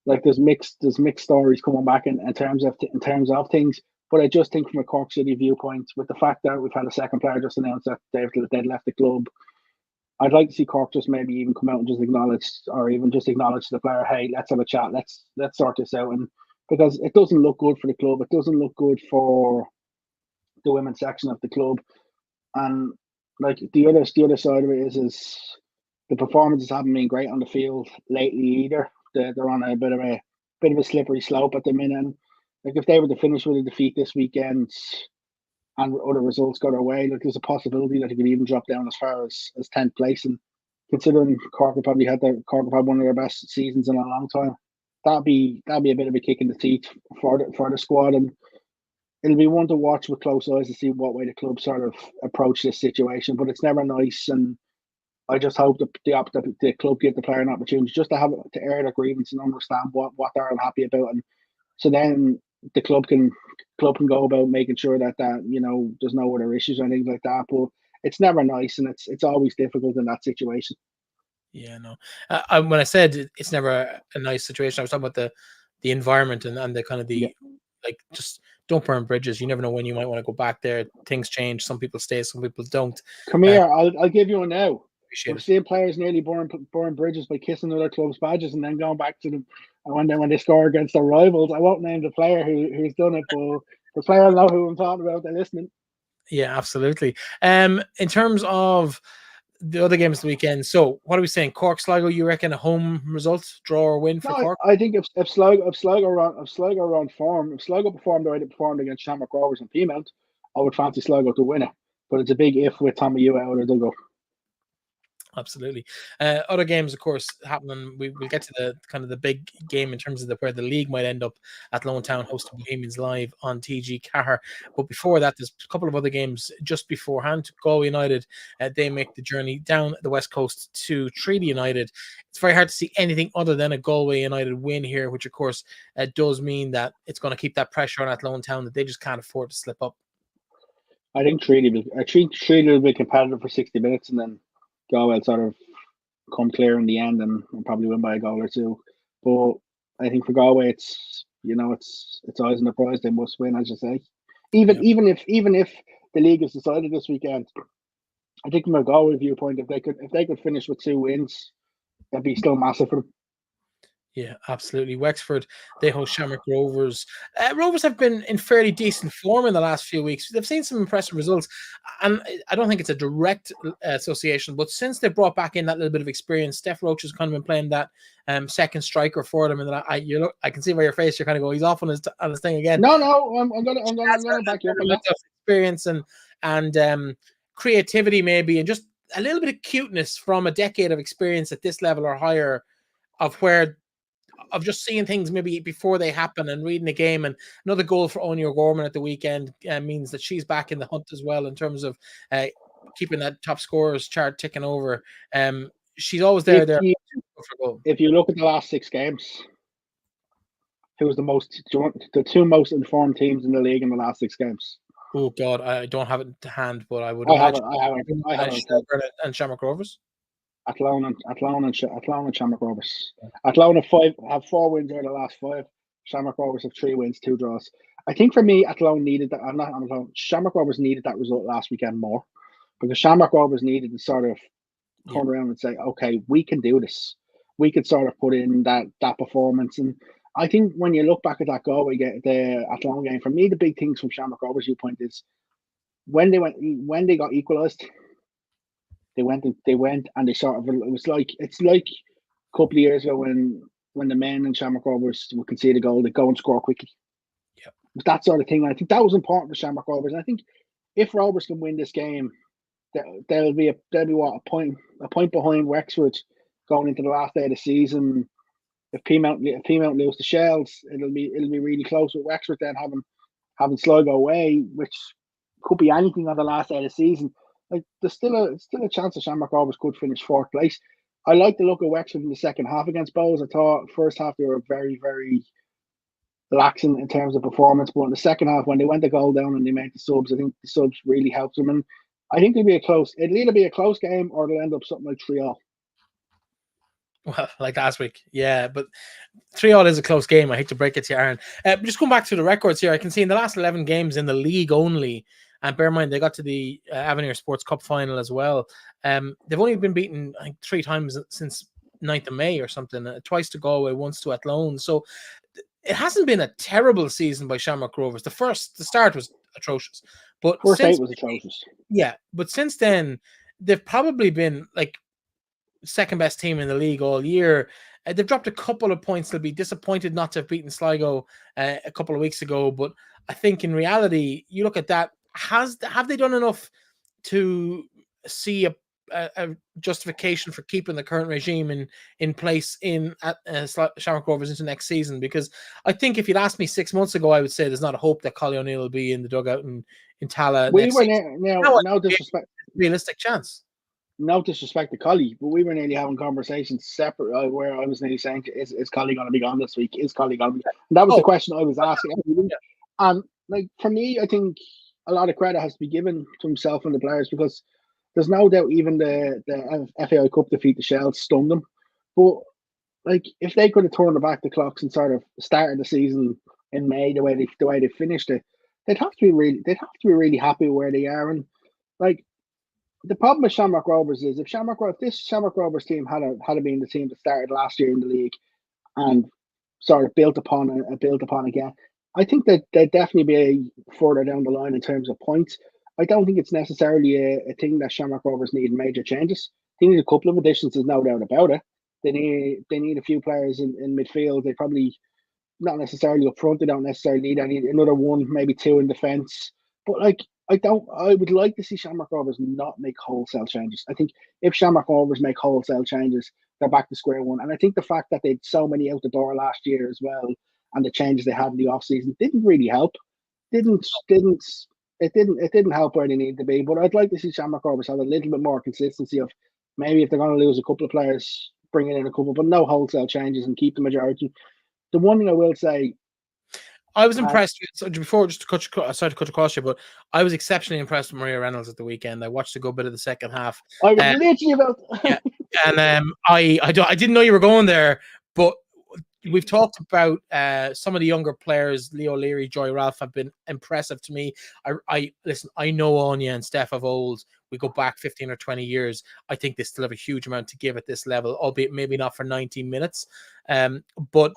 there's mixed stories coming back in terms of things. But I just think from a Cork City viewpoint, with the fact that we've had a second player just announced that they'd left the club, I'd like to see Cork just maybe even come out and just acknowledge to the player, hey, let's have a chat, let's sort this out, and because it doesn't look good for the club, it doesn't look good for the women's section of the club, and the other side of it is the performances haven't been great on the field lately either. They're on a bit of a slippery slope at the minute. And if they were to finish with a defeat this weekend and other results go their way, there's a possibility that they could even drop down as far as 10th place. And considering Cork have had one of their best seasons in a long time, that'd be a bit of a kick in the teeth for the squad. And it'll be one to watch with close eyes to see what way the club sort of approach this situation. But it's never nice, and I just hope that the club give the player an opportunity just to air their grievance and understand what they're unhappy about, and so then the club can go about making sure that there's no other issues or anything like that. But it's never nice, and it's always difficult in that situation. Yeah, no. When I said it's never a nice situation, I was talking about the environment and the kind of just don't burn bridges. You never know when you might want to go back there. Things change. Some people stay, some people don't. Come here, I'll give you a now. We've seen players nearly burn bridges by kissing other clubs' badges and then going back to them when they score against their rivals. I won't name the player who's done it, but the player will know who I'm talking about. They're listening. Yeah, absolutely. In terms of the other games of the weekend, so what are we saying? Cork, Sligo, you reckon a home result, draw or win for No, Cork? I think if Sligo performed the way they performed against Shamrock Rovers and Peamount, I would fancy Sligo to win it. But it's a big if with Tommy Hewitt out of the go. Absolutely. Other games, of course, happening. We'll get to the kind of the big game in terms of where the league might end up. Athlone Town hosting Bohemians live on TG Cahir. But before that, there's a couple of other games just beforehand. Galway United, they make the journey down the west coast to Treaty United. It's very hard to see anything other than a Galway United win here, which of course does mean that it's going to keep that pressure on Athlone Town that they just can't afford to slip up. I think Treaty will be competitive for 60 minutes and then Galway will sort of come clear in the end and probably win by a goal or two. But I think for Galway, it's always in the prize. They must win, as you say. Even if the league is decided this weekend, I think from a Galway viewpoint, if they could finish with 2 wins, that'd be still massive for them. Yeah, absolutely. Wexford, they host Shamrock Rovers. Rovers have been in fairly decent form in the last few weeks. They've seen some impressive results, and I don't think it's a direct association, but since they brought back in that little bit of experience, Steph Roach has kind of been playing that second striker for them, and I can see by your face you're kind of going, he's off on his thing again. No, I'm gonna back you up on that. Experience and creativity maybe, and just a little bit of cuteness from a decade of experience at this level or higher, of just seeing things maybe before they happen and reading the game. And another goal for Anya O'Gorman at the weekend means that she's back in the hunt as well in terms of keeping that top scorers chart ticking over. She's always there. If you look at the last 6 games, who was the 2 most informed teams in the league in the last 6 games? Oh God, I don't have it to hand, but I would imagine. I have it. And Shamrock Rovers. Athlone and Shamrock Rovers. Athlone have 4 wins over the last 5. Shamrock Rovers have 3 wins, 2 draws. I think for me, Athlone needed that. Shamrock Rovers needed that result last weekend more, because Shamrock Rovers needed to sort of turn around and say, okay, we can do this. We could sort of put in that performance. And I think when you look back at that goal, we get the Athlone game. For me, the big things from Shamrock Rovers' viewpoint is when they got equalised. They went and they sort of, it's like a couple of years ago when the men in Shamrock Rovers would concede a goal, they go and score quickly. Yeah, that sort of thing. And I think that was important for Shamrock Rovers. And I think if Rovers can win this game, they'll be a point behind Wexford going into the last day of the season. If Peamount lose the Shells, it'll be really close with Wexford then having Sligo away, which could be anything on the last day of the season. Like there's still a chance that Shamrock Rovers could finish 4th place. I like the look of Wexford in the second half against Bohs. I thought first half they were very, very lax in terms of performance, but in the second half when they went the goal down and they made the subs, I think the subs really helped them. And I think it'll either be a close game or it'll end up something like 3-3. Well, like last week, yeah, but 3-3 is a close game. I hate to break it to you, Aaron. Just going back to the records here, I can see in the last 11 games in the league only, and bear in mind they got to the Avenir Sports Cup final as well. They've only been beaten, I think, 3 times since 9th of May or something. Twice to Galway, once to Athlone. So it hasn't been a terrible season by Shamrock Rovers. The start was atrocious, but first 8 was atrocious. Yeah, but since then they've probably been like second best team in the league all year. They've dropped a couple of points. They'll be disappointed not to have beaten Sligo a couple of weeks ago. But I think in reality, you look at that, have they done enough to see a justification for keeping the current regime in place at Shamrock Rovers into next season? Because I think if you'd asked me 6 months ago, I would say there's not a hope that Collie O'Neill will be in the dugout in Tala next season. No disrespect. Realistic chance. No disrespect to Collie, but we were nearly having conversations separate where I was nearly saying, is Collie going to be gone this week? Is Collie going to be? And that was the question I was asking. Yeah. And like for me, I think a lot of credit has to be given to himself and the players, because there's no doubt even the FAI Cup defeat the Shells stunned them. But like if they could have turned back the clocks and sort of started the season in May the way they finished it, they'd have to be really happy where they are. And like the problem with Shamrock Rovers is if this Shamrock Rovers team had been the team that started last year in the league and sort of built upon again, I think that they'd definitely be further down the line in terms of points. I don't think it's necessarily a thing that Shamrock Rovers need major changes. They need a couple of additions, there's no doubt about it. They need a few players in midfield. They probably not necessarily up front. They don't necessarily need another one, maybe two in defence. But like, I would like to see Shamrock Rovers not make wholesale changes. I think if Shamrock Rovers make wholesale changes, they're back to square one. And I think the fact that they had so many out the door last year as well, and the changes they had in the off season didn't really help. It didn't help where they needed to be. But I'd like to see Shamrock Rovers have a little bit more consistency of maybe if they're going to lose a couple of players, bringing in a couple, but no wholesale changes and keep the majority. The one thing I will say, I was impressed. So before, just to cut across you, but I was exceptionally impressed with Maria Reynolds at the weekend. I watched a good bit of the second half. I was literally about. Yeah, and I didn't know you were going there, but we've talked about some of the younger players. Leo Leary, Joy Ralph have been impressive to me. I listen. I know Anya and Steph of old. We go back 15 or 20 years. I think they still have a huge amount to give at this level, albeit maybe not for 90 minutes. But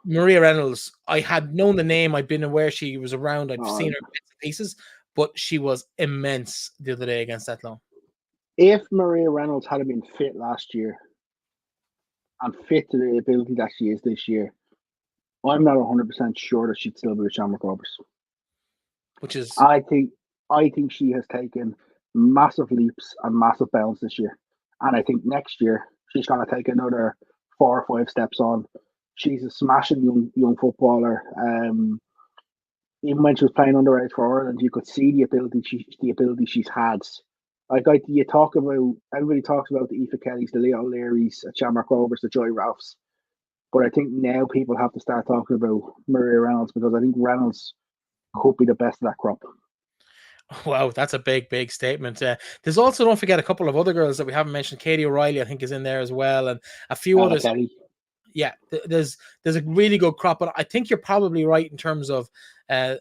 Maria Reynolds, I had known the name. I'd been aware she was around. I'd seen her bits and pieces, but she was immense the other day against Athlone. If Maria Reynolds had been fit last year and fit to the ability that she is this year, I'm not 100% sure that she'd still be with Shamrock Rovers. Which is, I think she has taken massive leaps and massive bounds this year, and I think next year she's going to take another 4 or 5 steps on. She's a smashing young footballer. Even when she was playing underage for Ireland, you could see the ability she's had. Like everybody talks about the Aoife Kellys, the Leo Learys, the Shamrock Rovers, the Joy Ralphs. But I think now people have to start talking about Maria Reynolds, because I think Reynolds could be the best of that crop. Wow, that's a big statement. There's also, don't forget, a couple of other girls that we haven't mentioned. Katie O'Reilly, I think, is in there as well, and a few others. Kelly. Yeah, there's a really good crop, but I think you're probably right in terms of the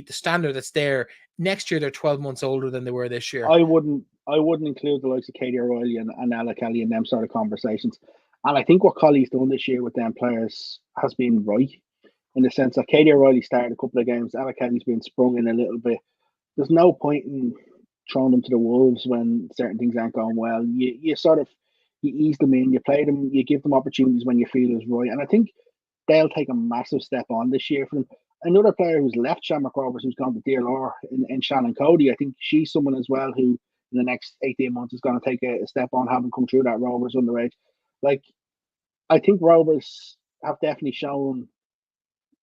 standard that's there. Next year they're 12 months older than they were this year. I wouldn't include the likes of Katie O'Reilly and Ella Kelly in them sort of conversations. And I think what Colley's done this year with them players has been right, in the sense that Katie O'Reilly started a couple of games, Ella Kelly's been sprung in a little bit. There's no point in throwing them to the wolves when certain things aren't going well. You ease them in, you play them, you give them opportunities when you feel is right. And I think they'll take a massive step on this year for them. Another player who's left Shamrock Rovers, who's gone to DLR in Shannon Cody, I think she's someone as well who in the next 18 months is going to take a step on, having come through that Rovers underage. Like, I think Rovers have definitely shown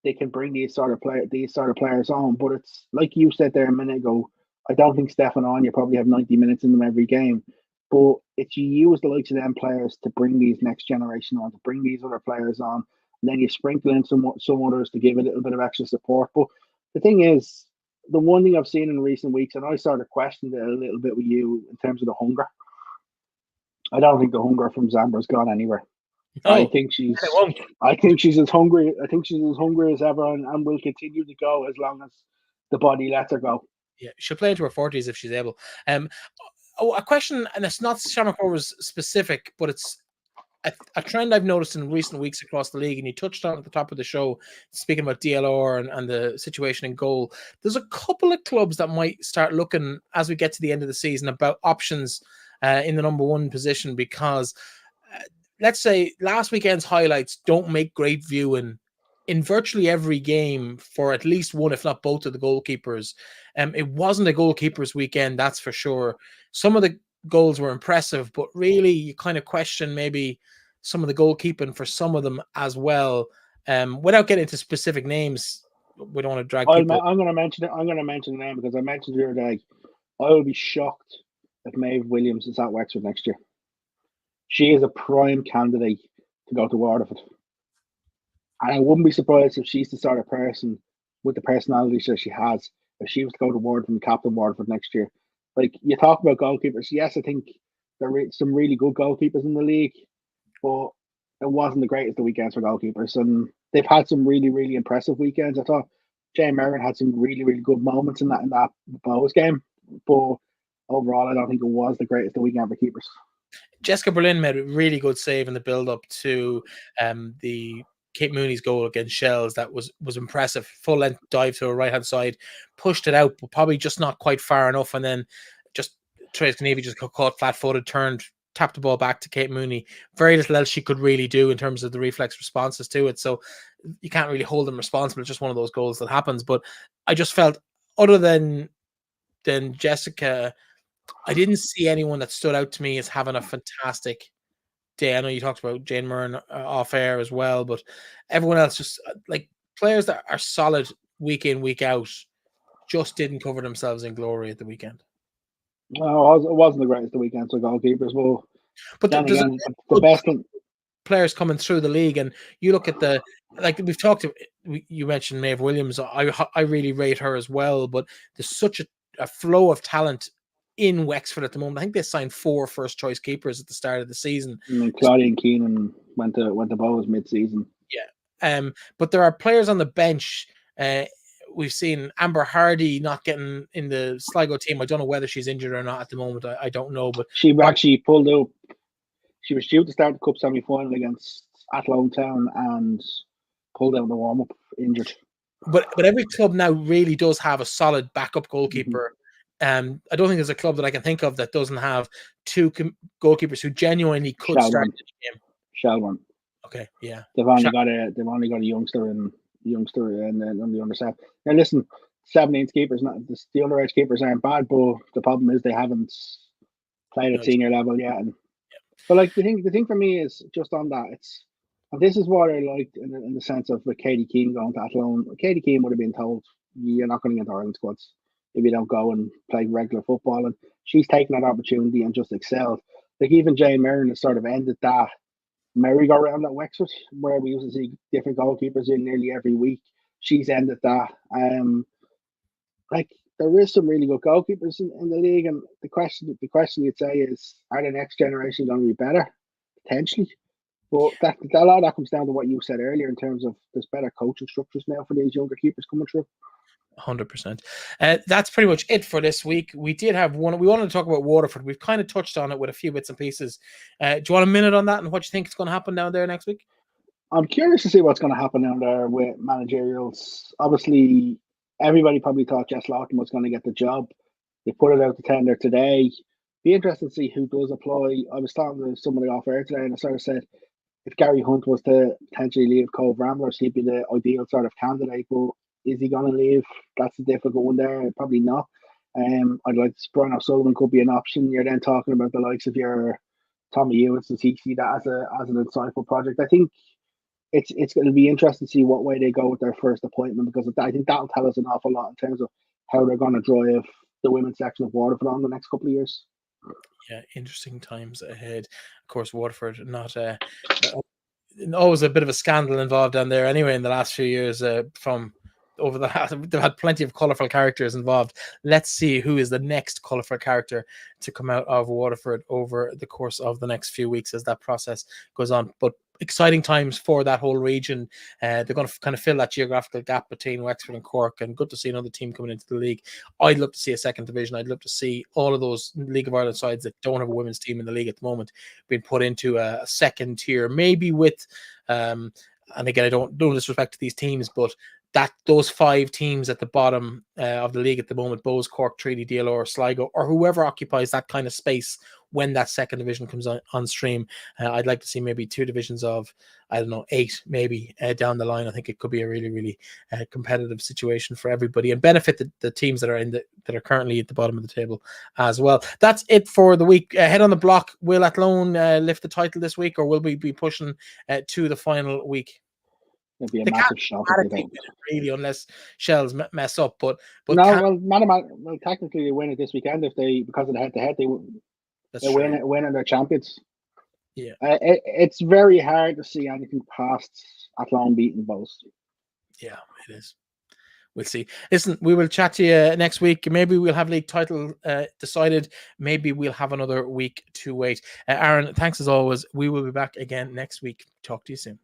they can bring these sort of players on, but it's like you said there a minute ago. I don't think Steph and Anya probably have 90 minutes in them every game, but it's you use the likes of them players to bring these next generation on, to bring these other players on, and then you sprinkle in some others to give a little bit of extra support. But the thing is, the one thing I've seen in recent weeks, and I sort of questioned it a little bit with you in terms of the hunger. I don't think the hunger from Zambra's gone anywhere. No, I think she's as hungry. I think she's as hungry as ever, and will continue to go as long as the body lets her go. Yeah, she'll play into her 40s if she's able. A question, and it's not Shamrock Rovers specific, but it's a trend I've noticed in recent weeks across the league, and you touched on at the top of the show, speaking about DLR and the situation in goal. There's a couple of clubs that might start looking, as we get to the end of the season, about options in the number one position, because let's say last weekend's highlights don't make great viewing in virtually every game for at least one, if not both, of the goalkeepers. It wasn't a goalkeepers weekend, that's for sure. Some of the goals were impressive, but really you kind of question maybe some of the goalkeeping for some of them as well. Without getting into specific names, we don't want to drag people. I'm going to mention it. I'm going to mention the name because I mentioned the other day. I will be shocked if Maeve Williams is at Wexford next year. She is a prime candidate to go to Waterford. And I wouldn't be surprised if she's the sort of person with the personality that she has, if she was to go to Waterford and captain Waterford next year. Like, you talk about goalkeepers. Yes, I think there are some really good goalkeepers in the league, but it wasn't the greatest of weekends for goalkeepers. And they've had some really, really impressive weekends. I thought Jane Merrin had some really, really good moments in that Bohs game. But overall, I don't think it was the greatest of weekend for keepers. Jessica Berlin made a really good save in the build-up to the Kate Mooney's goal against Shells that was impressive. Full length dive to a right hand side, pushed it out, but probably just not quite far enough, and then just Therese Knievy just got caught flat footed, turned, tapped the ball back to Kate Mooney. Very little else she could really do in terms of the reflex responses to it. So you can't really hold them responsible. It's just one of those goals that happens. But I just felt, other than Jessica, I didn't see anyone that stood out to me as having a fantastic day. I know you talked about Jane Murren off air as well, but everyone else just like players that are solid week in, week out just didn't cover themselves in glory at the weekend. No, it wasn't the greatest of weekends for goalkeepers. Well, but then again, the best thing, players coming through the league, and you look at the, like we've talked, you mentioned Maeve Williams. I really rate her as well, but there's such a flow of talent in Wexford at the moment. I think they signed 4 first choice keepers at the start of the season. Claudia and Keenan went to Bohs mid-season. Yeah, but there are players on the bench. We've seen Amber Hardy not getting in the Sligo team. I don't know whether she's injured or not at the moment. I don't know, but she actually pulled out. She was due to start the cup semi-final against Athlone Town and pulled out the warm-up injured. But every club now really does have a solid backup goalkeeper. I don't think there's a club that I can think of that doesn't have 2 goalkeepers who genuinely could start the game. Shelbourne. Okay, yeah. They've only got a youngster and on the underside. Now listen, 17th keepers, not the underage keepers aren't bad, but the problem is they haven't played at senior level yet. And but like the thing for me is just on that, and this is what I liked in the sense of with Katie Keane going to Athlone. Katie Keane would have been told you're not going to get the Ireland squads if you don't go and play regular football, and she's taken that opportunity and just excelled. Like even Jane Murren has sort of ended that merry-go-round at Wexford, where we used to see different goalkeepers in nearly every week. She's ended that. Like there is some really good goalkeepers in the league, and the question you'd say is, are the next generation going to be better? Potentially. But a lot of that comes down to what you said earlier in terms of there's better coaching structures now for these younger keepers coming through. 100%. That's pretty much it for this week. We did have one. We wanted to talk about Waterford. We've kind of touched on it with a few bits and pieces. Do you want a minute on that and what you think is going to happen down there next week? I'm curious to see what's going to happen down there with managerials. Obviously, everybody probably thought Jess Lawton was going to get the job. They put it out to tender today. Be interested to see who does apply. I was talking to somebody off air today, and I sort of said, if Gary Hunt was to potentially leave Cove Ramblers, he'd be the ideal sort of candidate. But is he going to leave? That's a difficult one there. Probably not. I'd like to Brian O'Sullivan could be an option. You're then talking about the likes of your Tommy Hewitt. Does he see that as an insightful project? I think it's going to be interesting to see what way they go with their first appointment, because I think that'll tell us an awful lot in terms of how they're going to drive the women's section of Waterford on the next couple of years. Yeah, interesting times ahead. Of course, Waterford not always a bit of a scandal involved down there anyway in the last few years. From over they've had plenty of colourful characters involved. Let's see who is the next colourful character to come out of Waterford over the course of the next few weeks as that process goes on. But exciting times for that whole region. They're going to kind of fill that geographical gap between Wexford and Cork, and good to see another team coming into the league. I'd love to see a second division. I'd love to see all of those League of Ireland sides that don't have a women's team in the league at the moment being put into a second tier, maybe with and again, I don't disrespect to these teams, but those 5 teams at the bottom of the league at the moment, Bohs, Cork, Treaty, DLO, or Sligo, or whoever occupies that kind of space when that second division comes on stream. I'd like to see maybe 2 divisions of, I don't know, 8 maybe down the line. I think it could be a really, really competitive situation for everybody and benefit the teams that are currently at the bottom of the table as well. That's it for the week. Head on the block. Will Athlone lift the title this week, or will we be pushing to the final week? It'd be a massive shock if they don't. Really, unless Shells mess up. But no, well, technically they win it this weekend because of the head-to-head. They win and they're champions. Yeah, it's very hard to see anything past Athlone beating Bohs. Yeah, it is. We'll see. Listen, we will chat to you next week. Maybe we'll have league title decided. Maybe we'll have another week to wait. Aaron, thanks as always. We will be back again next week. Talk to you soon.